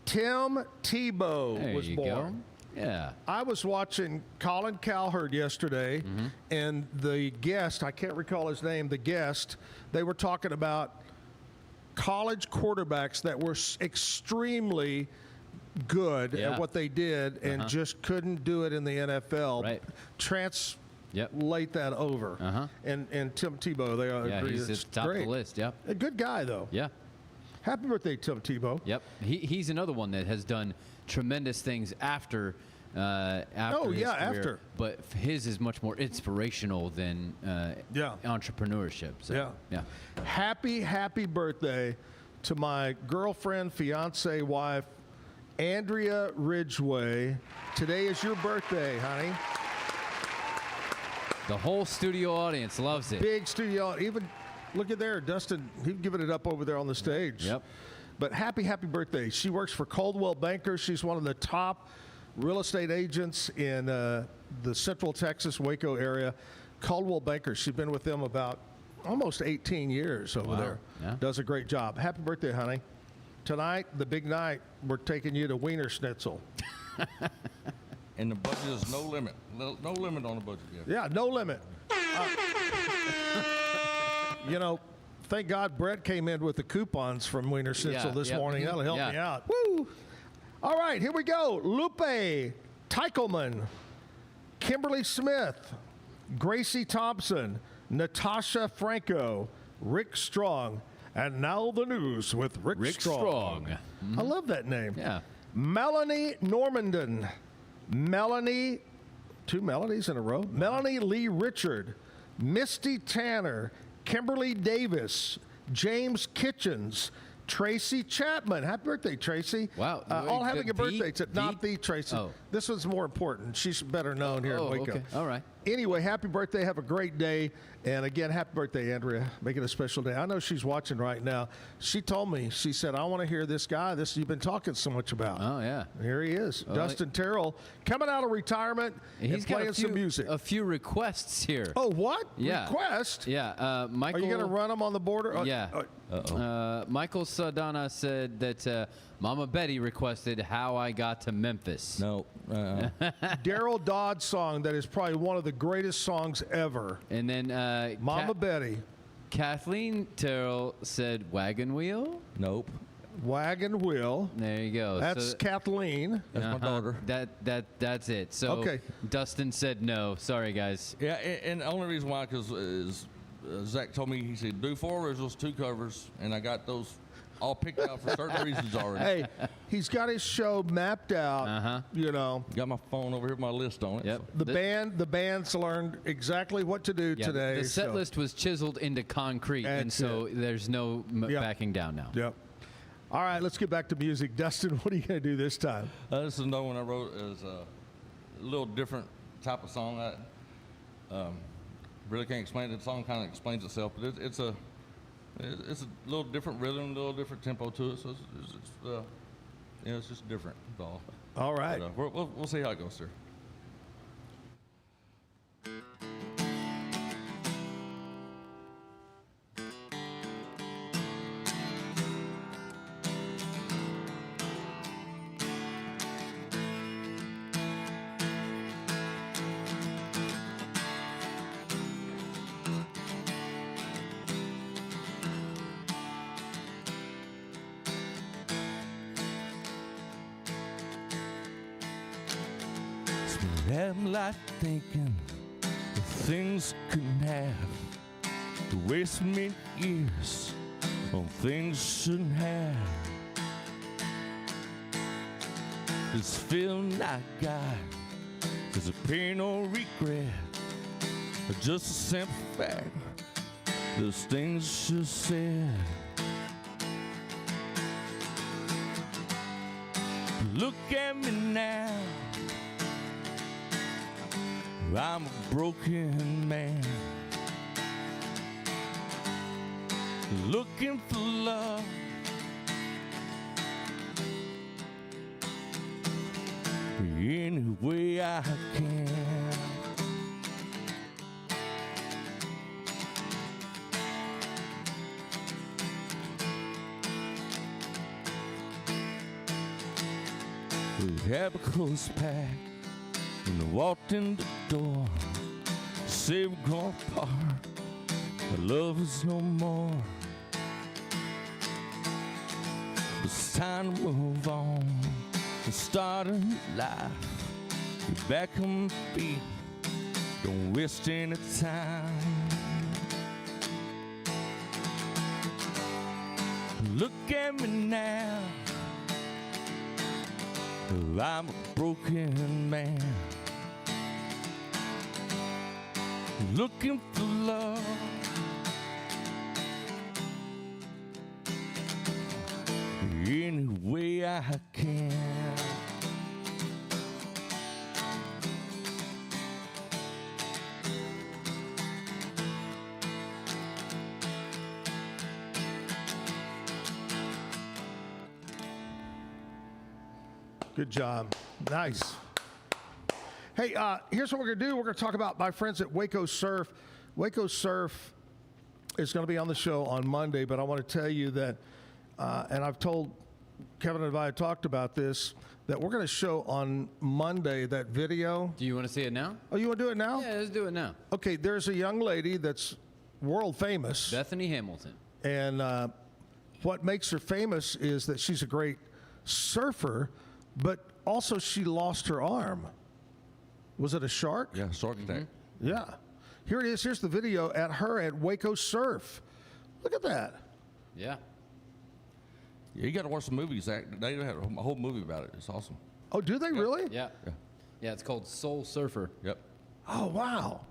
Tim Tebow was born. Go. Yeah. I was watching Colin Cowherd yesterday, and the guest, I can't recall his name, they were talking about college quarterbacks that were extremely good at what they did and just couldn't do it in the NFL. Right. Translate that over. And Tim Tebow, they are agree. He's at the top of the list. Yep. A good guy, though. Yeah. Happy birthday, Tim Tebow. Yep. He's another one that has done tremendous things after his career, but his is much more inspirational than entrepreneurship. So, yeah. Happy birthday to my girlfriend, fiance, wife, Andrea Ridgway. Today is your birthday, honey. The whole studio audience loves it. Big studio. Even look at there, Dustin. He's giving it up over there on the stage. Yep. But happy birthday. She works for Coldwell Banker. She's one of the top real estate agents in the Central Texas, Waco area. Coldwell Banker. She's been with them about almost 18 years over there. Yeah. Does a great job. Happy birthday, honey. Tonight, the big night, we're taking you to Wiener Schnitzel. And the budget is no limit. No limit on the budget. Yeah, no limit. Thank God Brett came in with the coupons from Wiener Schnitzel this morning. That'll help me out. Woo! All right, here we go. Lupe Teichelman, Kimberly Smith, Gracie Thompson, Natasha Franco, Rick Strong, and now the news with Rick Strong. I love that name. Yeah. Melanie Normandin. Two Melanies in a row. Melanie Lee Richard, Misty Tanner, Kimberly Davis, James Kitchens, Tracy Chapman. Happy birthday, Tracy. Wow. All having a birthday. Not the Tracy. Oh. This one's more important. She's better known here in Waco. Okay. All right. Anyway, happy birthday. Have a great day. And again, happy birthday, Andrea. Make it a special day. I know she's watching right now. She told me, she said, I want to hear this guy you've been talking so much about. Oh, yeah. Here he is. Dustin Terrell, coming out of retirement and playing some music. A few requests here. Oh, what? Yeah. Request? Yeah. Michael, are you going to run them on the border? Yeah. Michael Saldana said that Mama Betty requested How I Got to Memphis. No. Daryl Dodd's song that is probably one of the greatest songs ever. And then Mama Betty. Kathleen Terrell said Wagon Wheel. Nope. Wagon Wheel. There you go. That's Kathleen. That's my daughter. That's it. So okay. Dustin said no. Sorry, guys. Yeah, and the only reason why, because Zach told me, he said, do 4 originals, 2 covers, and I got those all picked out for certain reasons already. Hey, he's got his show mapped out. You know, got my phone over here with my list on it. Yep. So. The band's learned exactly what to do today. The set list was chiseled into concrete, and so there's no backing down now. Yep. All right, let's get back to music. Dustin, what are you going to do this time? This is another one I wrote. Is a little different type of song. I really can't explain it. The song kind of explains itself, but it's a little different rhythm, a little different tempo to it. So it's just different. All right. But, we'll see how it goes, sir. I'm like thinking the things couldn't have to waste many years on things shouldn't have. This feeling I got is a pain or regret, or just a simple fact. Those things should said. Look at me now. I'm a broken man, looking for love. Any way I can. We have a close pack. When I walked in the door, say we're gonna part, our love is no more. It's time to move on and start a new life. Get back on my feet, don't waste any time. Look at me now, I'm a broken man, looking for love. Any way I can. Good job. Nice. Hey, here's what we're going to do. We're going to talk about my friends at Waco Surf. Waco Surf is going to be on the show on Monday, but I want to tell you that, and I've told Kevin and I talked about this, that we're going to show on Monday that video. Do you want to see it now? Oh, you want to do it now? Yeah, let's do it now. Okay, there's a young lady that's world famous. Bethany Hamilton. And what makes her famous is that she's a great surfer, but also she lost her arm. Was it a shark? Yeah, shark attack. Yeah. Here it is. Here's the video at her at Waco Surf. Look at that. Yeah. Yeah, you got to watch the movie, Zach. They have a whole movie about it. It's awesome. Oh, do they really? Yeah. Yeah, it's called Soul Surfer. Yep. Oh, wow.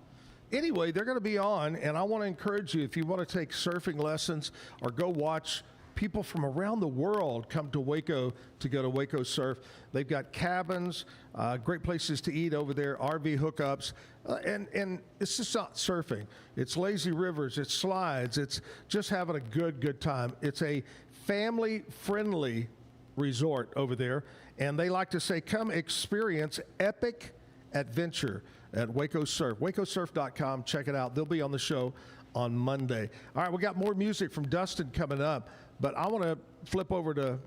Anyway, they're going to be on, and I want to encourage you, if you want to take surfing lessons or go watch people from around the world come to Waco to go to Waco Surf. They've got cabins, great places to eat over there, RV hookups, and it's just not surfing. It's lazy rivers, it's slides, it's just having a good time. It's a family-friendly resort over there, and they like to say, come experience epic adventure at Waco Surf. WacoSurf.com, check it out. They'll be on the show on Monday. All right, we got more music from Dustin coming up, but I want to flip over to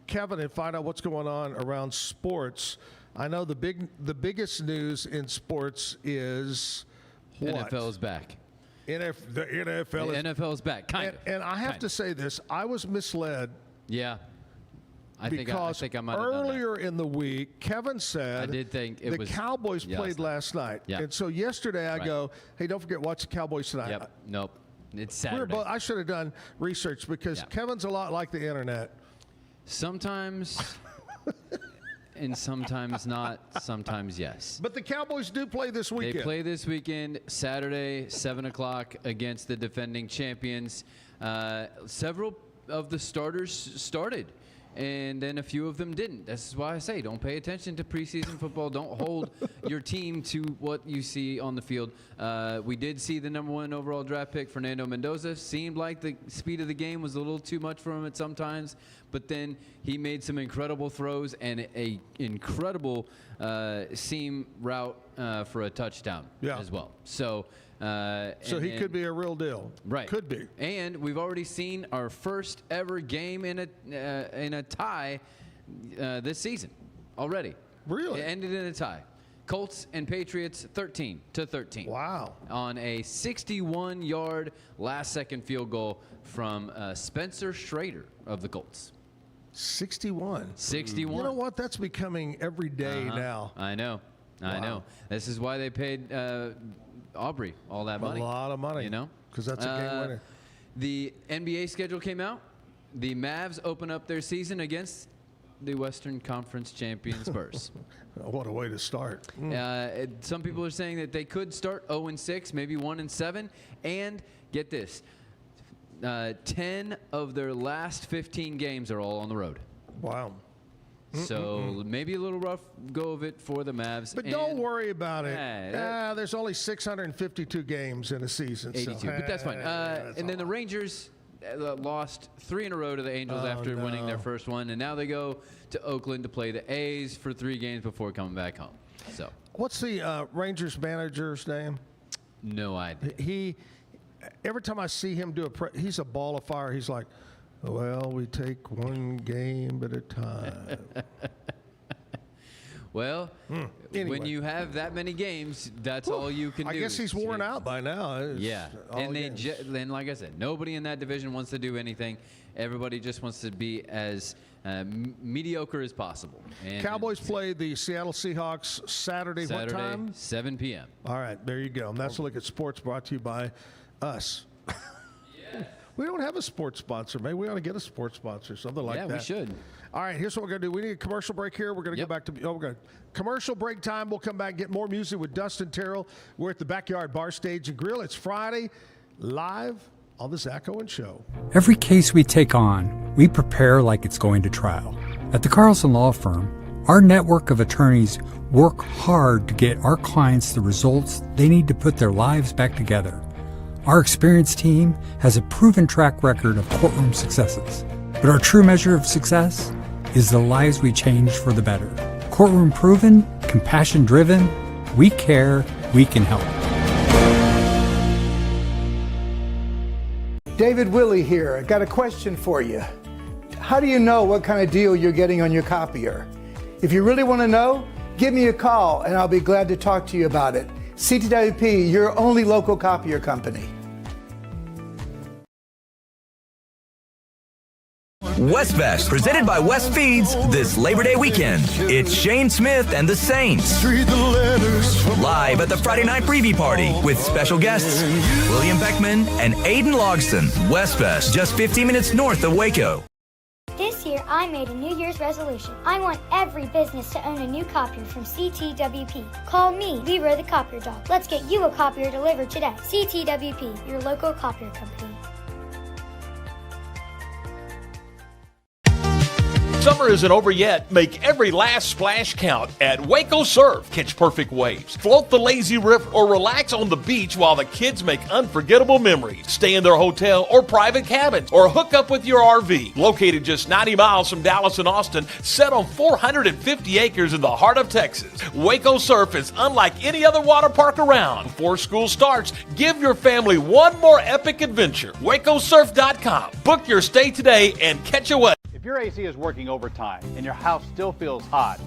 Kevin and find out what's going on around sports. I know the biggest news in sports is what? NFL is back. The NFL is back, kind of. And I have to say this. I was misled Yeah. I think I might have earlier in the week, Kevin said I did think it was the Cowboys played last night. Yeah. And so yesterday I go, hey, don't forget, watch the Cowboys tonight. Yep. Nope. It's Saturday. I should have done research because Kevin's a lot like the internet. Sometimes and sometimes not, sometimes yes. But the Cowboys do play this weekend. They play this weekend, Saturday, 7 o'clock, against the defending champions. Several of the starters started, and then a few of them didn't. This is why I say don't pay attention to preseason football. Don't hold your team to what you see on the field. We did see the #1 overall draft pick, Fernando Mendoza. Seemed like the speed of the game was a little too much for him at some times, but then he made some incredible throws and a incredible seam route for a touchdown as well. So he could be a real deal. Right. Could be. And we've already seen our first ever game in a tie this season already. Really? It ended in a tie. Colts and Patriots 13-13. Wow. On a 61-yard last-second field goal from Spencer Schrader of the Colts. 61. 61. You know what? That's becoming every day now. I know. I know. This is why they paid Aubrey all that money. A lot of money. You know? Because that's a game winner. The NBA schedule came out. The Mavs open up their season against the Western Conference champion Spurs. What a way to start. Some people are saying that they could start 0-6, maybe 1-7. And get this, 10 of their last 15 games are all on the road. Wow. So maybe a little rough go of it for the Mavs. But don't worry about it. There's only 652 games in a season. 82, but that's fine. And then the Rangers lost 3 in a row to the Angels after winning their first one, and now they go to Oakland to play the A's for 3 games before coming back home. So, what's the Rangers manager's name? No idea. Every time I see him do he's a ball of fire. He's like, well, we take one game at a time. Well, anyway. When you have that many games, that's all you can do. I guess he's worn out by now. Yeah, and then like I said, nobody in that division wants to do anything. Everybody just wants to be as mediocre as possible. And Cowboys play the Seattle Seahawks Saturday. What time? 7 p.m. All right, there you go. And that's a look at sports brought to you by us. We don't have a sports sponsor. Maybe we ought to get a sports sponsor, something like that. Yeah, we should. All right, here's what we're going to do. We need a commercial break here. We're going to get back to we're going to commercial break time. We'll come back and get more music with Dustin Terrell. We're at the Backyard Bar Stage and Grill. It's Friday, live on the Zack Owen Show. Every case we take on, we prepare like it's going to trial. At the Carlson Law Firm, our network of attorneys work hard to get our clients the results they need to put their lives back together. Our experienced team has a proven track record of courtroom successes. But our true measure of success is the lives we change for the better. Courtroom proven, compassion driven, we care, we can help. David Willey here. I got a question for you. How do you know what kind of deal you're getting on your copier? If you really want to know, give me a call and I'll be glad to talk to you about it. CTWP, your only local copier company. WestVest, presented by West Feeds, this Labor Day weekend. It's Shane Smith and the Saints. Live at the Friday night preview party with special guests William Beckman and Aiden Logston. WestVest, just 15 minutes north of Waco. This year, I made a New Year's resolution. I want every business to own a new copier from CTWP. Call me, Leroy the Copier Dog. Let's get you a copier delivered today. CTWP, your local copier company. Summer isn't over yet. Make every last splash count at Waco Surf. Catch perfect waves, float the lazy river, or relax on the beach while the kids make unforgettable memories. Stay in their hotel or private cabins, or hook up with your RV. Located just 90 miles from Dallas and Austin, set on 450 acres in the heart of Texas, Waco Surf is unlike any other water park around. Before school starts, give your family one more epic adventure. WacoSurf.com. Book your stay today and catch a wave. If your AC is working overtime and your house still feels hot,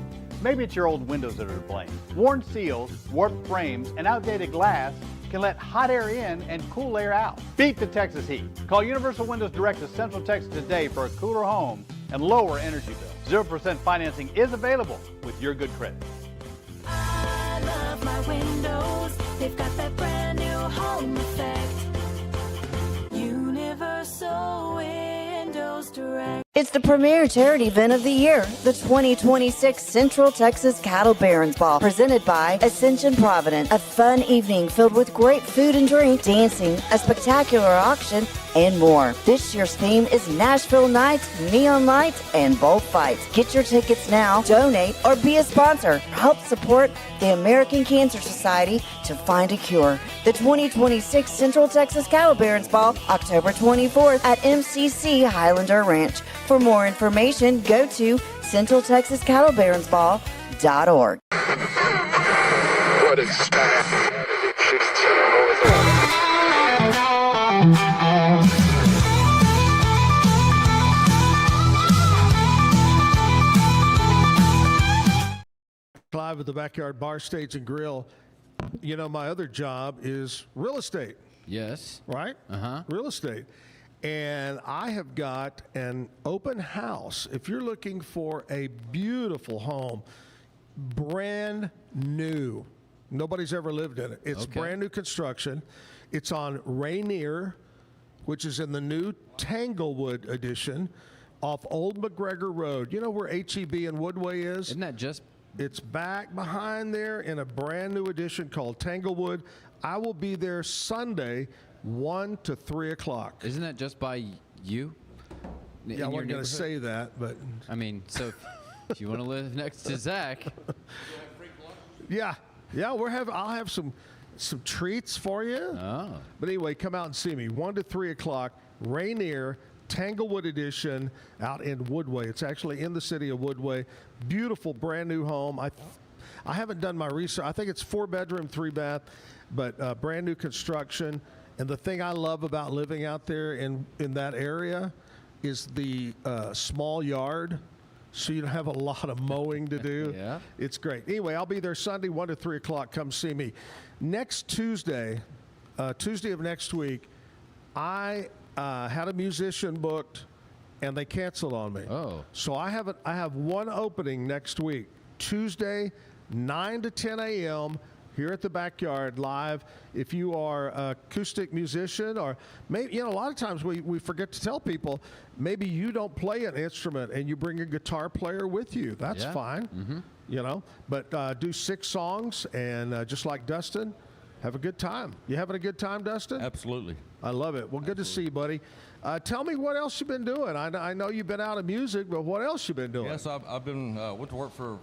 maybe it's your old windows that are to blame. Worn seals, warped frames, and outdated glass can let hot air in and cool air out. Beat the Texas heat. Call Universal Windows Direct of Central Texas today for a cooler home and lower energy bill. 0% financing is available with your good credit. I love my windows. They've got that brand new home effect. Universal Windows Direct. It's the premier charity event of the year, the 2026 Central Texas Cattle Barons Ball, presented by Ascension Provident. A fun evening filled with great food and drink, dancing, a spectacular auction, and more. This year's theme is Nashville Nights, Neon Lights, and Bullfights. Get your tickets now, donate, or be a sponsor. Help support the American Cancer Society to find a cure. The 2026 Central Texas Cattle Barons Ball, October 24th at MCC Highlander Ranch. For more information, go to CentralTexasCattleBaronsBall.org. What is that? Live at the Backyard Bar, Stage, and Grill. You know, my other job is real estate. Yes. Right? Uh-huh. Real estate. And I have got an open house. If you're looking for a beautiful home, brand new, nobody's ever lived in it. It's brand new construction. It's on Rainier, which is in the new Tanglewood edition off Old McGregor Road. You know where HEB and Woodway is? Isn't that just? It's back behind there in a brand new edition called Tanglewood. I will be there Sunday, 1 to 3 o'clock. Isn't that just by you? Yeah, I wasn't going to say that, but I mean, so if you want to live next to Zach, yeah, I'll have some treats for you. Oh. But anyway, come out and see me 1 to 3 o'clock, Rainier, Tanglewood edition out in Woodway. It's actually in the city of Woodway. Beautiful brand new home. I haven't done my research. I think it's 4-bedroom, 3-bath, but brand new construction. And the thing I love about living out there in that area is the small yard, so you don't have a lot of mowing to do. Yeah. It's great. Anyway, I'll be there Sunday, 1 to 3 o'clock. Come see me. Next Tuesday, Tuesday of next week, I had a musician booked, and they canceled on me. Oh. So I have one opening next week, Tuesday, 9 to 10 a.m., here at the Backyard live. If you are an acoustic musician, or maybe, a lot of times we forget to tell people, maybe you don't play an instrument and you bring a guitar player with you. That's fine, but do 6 songs and just like Dustin, have a good time. You having a good time, Dustin? Absolutely. I love it. Well, good to see you, buddy. Tell me what else you've been doing. I know you've been out of music, but what else you been doing? Yes, I've been went to work for a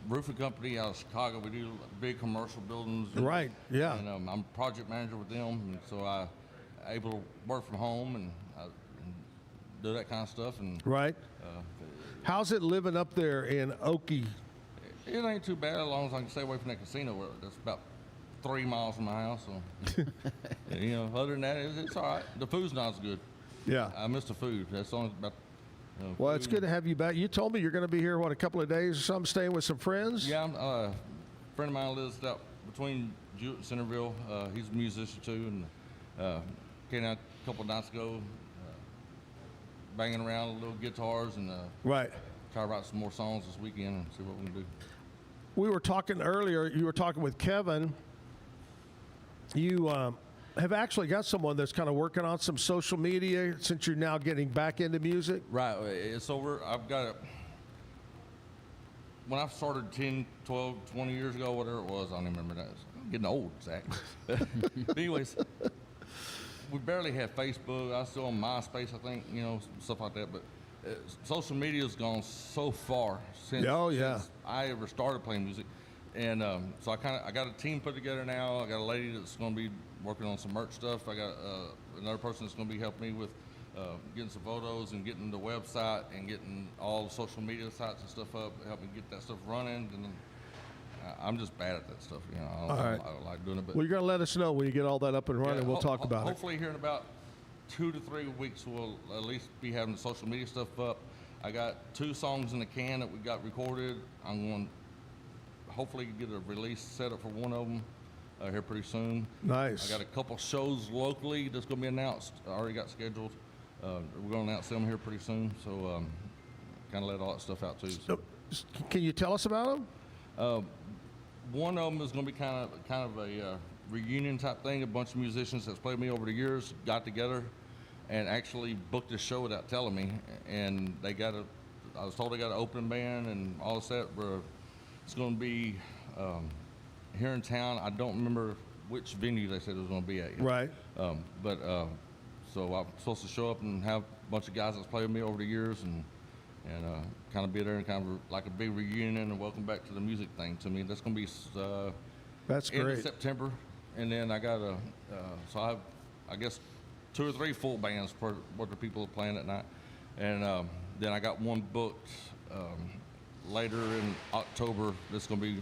roofing company out of Chicago. We do big commercial buildings. Right, yeah. And I'm project manager with them, and so I able to work from home and do that kind of stuff. And right. How's it living up there in Okie? It ain't too bad as long as I can stay away from that casino. That's about 3 miles from my house. So, other than that, it's all right. The food's not as good. Yeah. I miss the food. That's only about. Well, it's good to have you back. You told me you're going to be here, a couple of days or something, staying with some friends? Yeah, a friend of mine lives out between Jewett and Centerville. He's a musician too, and came out a couple of nights ago, banging around little guitars and right. Try to write some more songs this weekend and see what we can do. We were talking earlier, you were talking with Kevin. You have actually got someone that's kind of working on some social media since you're now getting back into music. Right. So I've got it. When I started 10, 12, 20 years ago, whatever it was, I don't even remember that. I'm getting old, Zach. But anyways, we barely had Facebook. I was still on MySpace, I think, stuff like that. But social media's gone so far since I ever started playing music. And so I got a team put together now. I got a lady that's going to be working on some merch stuff. I got another person that's going to be helping me with getting some photos and getting the website and getting all the social media sites and stuff up, helping get that stuff running. And I'm just bad at that stuff. I don't like doing it. But well, you're going to let us know when you get all that up and running. We'll talk about it. Hopefully here in about 2 to 3 weeks, we'll at least be having the social media stuff up. I got 2 songs in the can that we got recorded. I'm going to hopefully get a release set up for one of them here pretty soon. Nice. I got a couple shows locally that's going to be announced. I already got scheduled. We're going to announce them here pretty soon, so kind of let all that stuff out too. So, can you tell us about them? One of them is going to be kind of a reunion type thing. A bunch of musicians that's played with me over the years got together and actually booked a show without telling me, and I was told they got an opening band and all this that. It's going to be here in town. I don't remember which venue they said it was going to be at. Right. So I'm supposed to show up and have a bunch of guys that's played with me over the years and kind of be there and kind of like a big reunion and welcome back to the music thing to me. That's going to be that's end great. of September, and then I got so I have, I guess, 2 or 3 full bands for what the people are playing at night, and then I got one booked later in October. That's going to be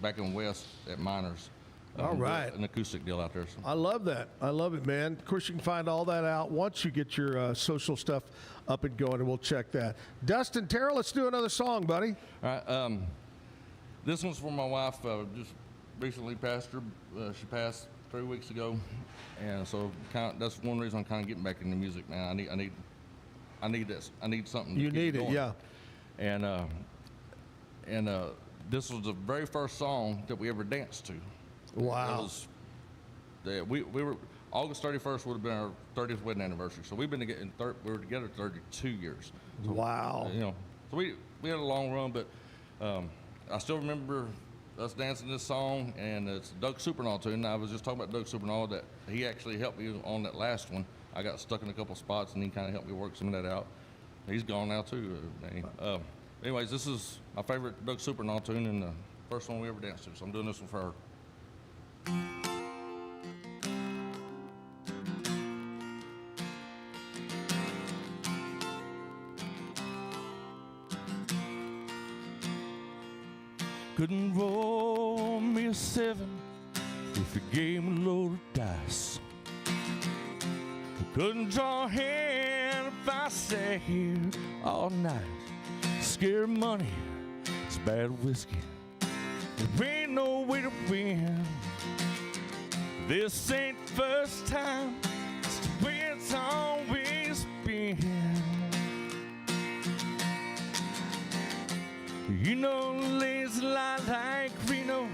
back in West at Miners. All right. An acoustic deal out there. So. I love that. I love it, man. Of course, you can find all that out once you get your social stuff up and going, and we'll check that. Dustin Terrell, let's do another song, buddy. All right. This one's for my wife. Just recently passed her. She passed 3 weeks ago, and so that's one reason I'm kind of getting back into music, man. I need this. I need something. You to keep need going. it, yeah. And this was the very first song that we ever danced to. Wow. We were August 31st would have been our 30th wedding anniversary. So we've been together. We were together 32 years. So, wow. So we had a long run, but I still remember us dancing this song, and it's Doug Supernaw tune. I was just talking about Doug Supernaw, that he actually helped me on that last one. I got stuck in a couple spots, and he kind of helped me work some of that out. He's gone now too. Anyways, this is my favorite Doug Supernaw tune and the first one we ever danced to. So I'm doing this one for her. Couldn't roll me a 7 if you gave me a load of dice. Couldn't draw a hand if I sat here all night. Scared money, it's bad whiskey. There ain't no way to win. This ain't the first time, it's the way it's always been. You know, lazy lot like Reno.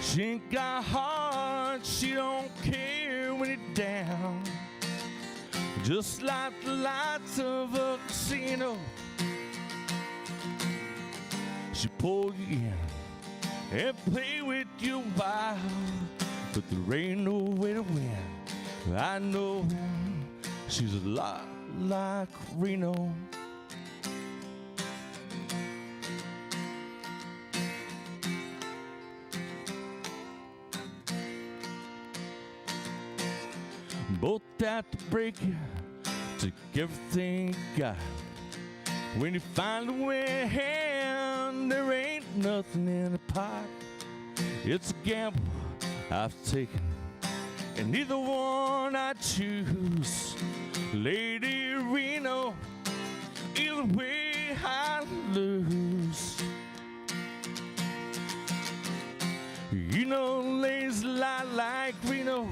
She ain't got a heart, she don't care when it's down. Just like the lights of a casino, she pull you in and play with you wild, but there ain't no way to win. I know she's a lot like Reno. Both at the break, took everything you got. When you find a win, there ain't nothing in the pot. It's a gamble I've taken, and neither one I choose. Lady Reno, either way I lose. You know, lazy lot like Reno.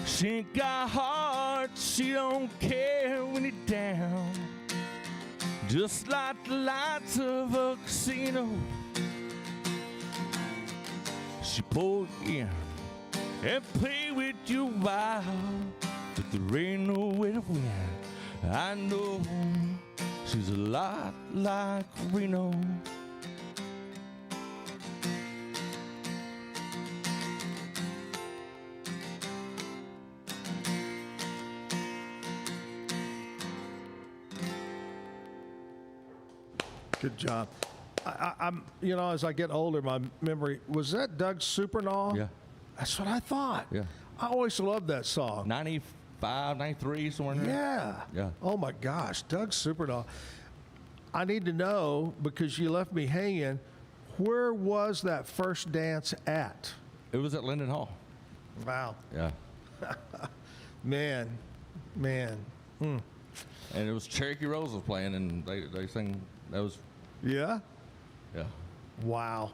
She ain't got a heart, she don't care when you're down. Just like the lights of a casino, she pull you in and play with you wild, but there ain't no way to win. I know she's a lot like Reno. Good job. I'm, as I get older, my memory, was that Doug Supernaw? Yeah. That's what I thought. Yeah. I always loved that song. 95, 93, somewhere in there. Yeah. Yeah. Oh my gosh, Doug Supernaw. I need to know, because you left me hanging, where was that first dance at? It was at Linden Hall. Wow. Yeah. Man. And it was Cherokee Rose was playing, and they sang. That was. Yeah. Yeah. Wow.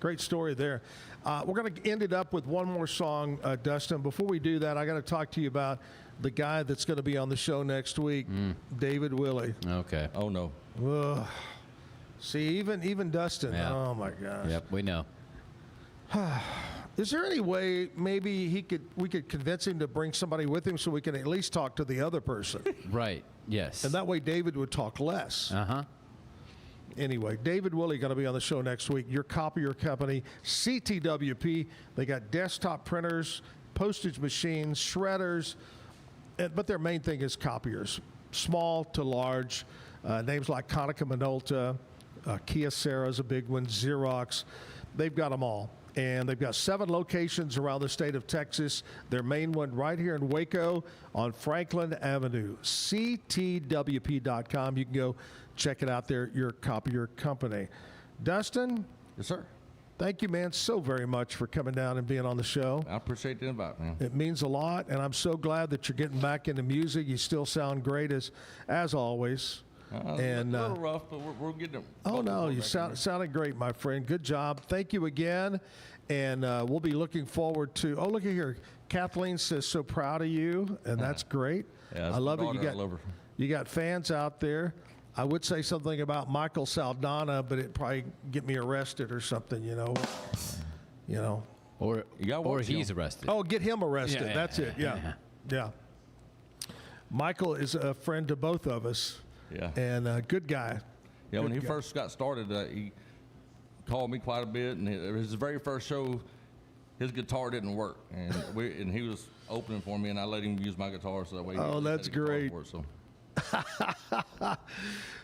Great story there. We're going to end it up with one more song, Dustin. Before we do that, I got to talk to you about the guy that's going to be on the show next week, David Willey. Okay. Oh, no. Ugh. See, even Dustin. Yeah. Oh, my gosh. Yep, we know. Is there any way maybe we could convince him to bring somebody with him so we can at least talk to the other person? Right. Yes. And that way David would talk less. Uh-huh. Anyway, David Willey going to be on the show next week. Your copier company, CTWP. They got desktop printers, postage machines, shredders, but their main thing is copiers, small to large. Names like Konica Minolta, Kyocera is a big one, Xerox. They've got them all. And they've got 7 locations around the state of Texas. Their main one right here in Waco on Franklin Avenue. CTWP.com. You can go check it out there, your copier company. Dustin? Yes, sir. Thank you, man, so very much for coming down and being on the show. I appreciate the invite, man. It means a lot, and I'm so glad that you're getting back into music. You still sound great as always. And a little rough, but we're getting it. Oh, no, you sounded great, my friend. Good job. Thank you again. And we'll be looking forward to, oh, look at here. Kathleen says, so proud of you, and that's great. Yeah, I love it. You got fans out there. I would say something about Michael Saldana, but it'd probably get me arrested or something, you know. Or he's arrested. Oh, get him arrested. Yeah, That's it. Yeah. Michael is a friend to both of us. Yeah. And a good guy. Yeah, when he first got started, he called me quite a bit, and his very first show, his guitar didn't work, and he was opening for me, and I let him use my guitar so that way. Oh, that's great.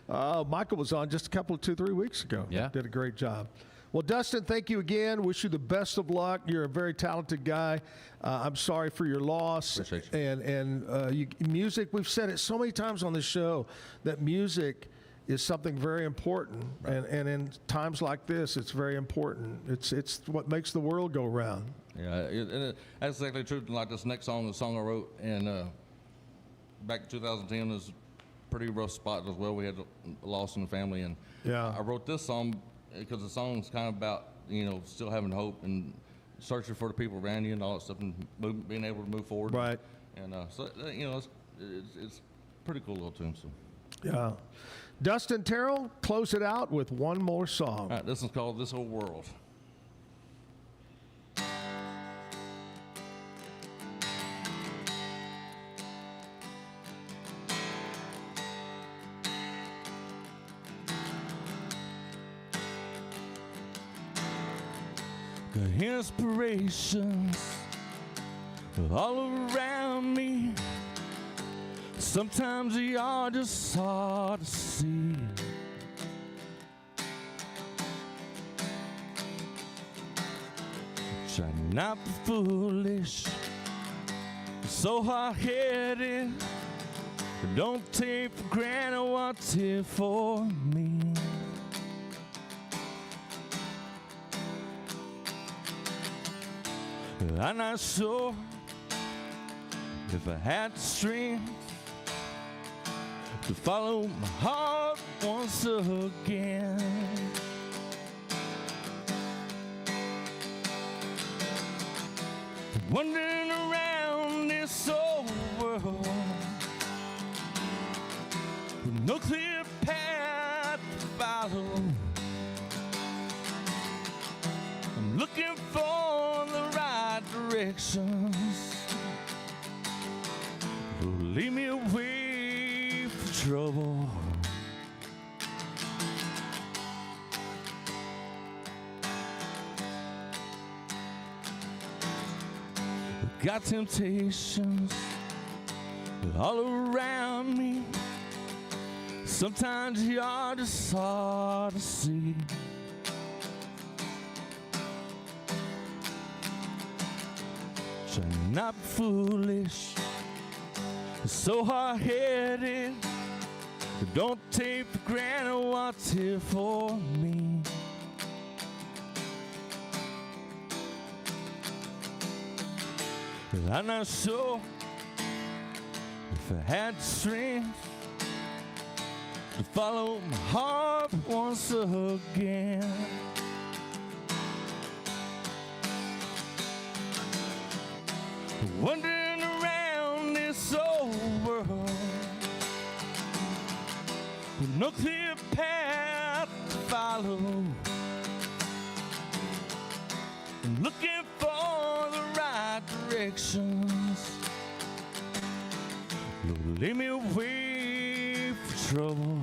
Michael was on just a couple of 2-3 weeks ago. Yeah. Did a great job. Well, Dustin, thank you again. Wish you the best of luck. You're a very talented guy. I'm sorry for your loss. Appreciate you. And music, we've said it so many times on the show that music is something very important. Right. And in times like this, it's very important. It's what makes the world go round. Yeah, that's exactly true. Like this next song, the song I wrote, and back in 2010 was a pretty rough spot as well. We had a loss in the family, and I wrote this song because the song's kind of about, still having hope and searching for the people around you and all that stuff, and being able to move forward. Right. And so it's pretty cool little tune. So. Yeah. Dustin Terrell, close it out with one more song. All right, this one's called "This Old World." The inspirations all around me. Sometimes they are just hard to see. Try not to be foolish, so hard-headed. Don't take for granted what's here for me. I'm not sure if I had the strength to follow my heart once again. Wandering around this old world with no clear path to follow. I'm looking for the right directions. Lead me away from trouble. Got temptations all around me. Sometimes you're just hard to see. Try not to be foolish, so hard-headed. Don't take for granted what's here for me. I'm not sure if I had the strength to follow my heart myself once again. Wandering around this old world with no clear path to follow, and looking for the right directions. Lord, lead me away from trouble.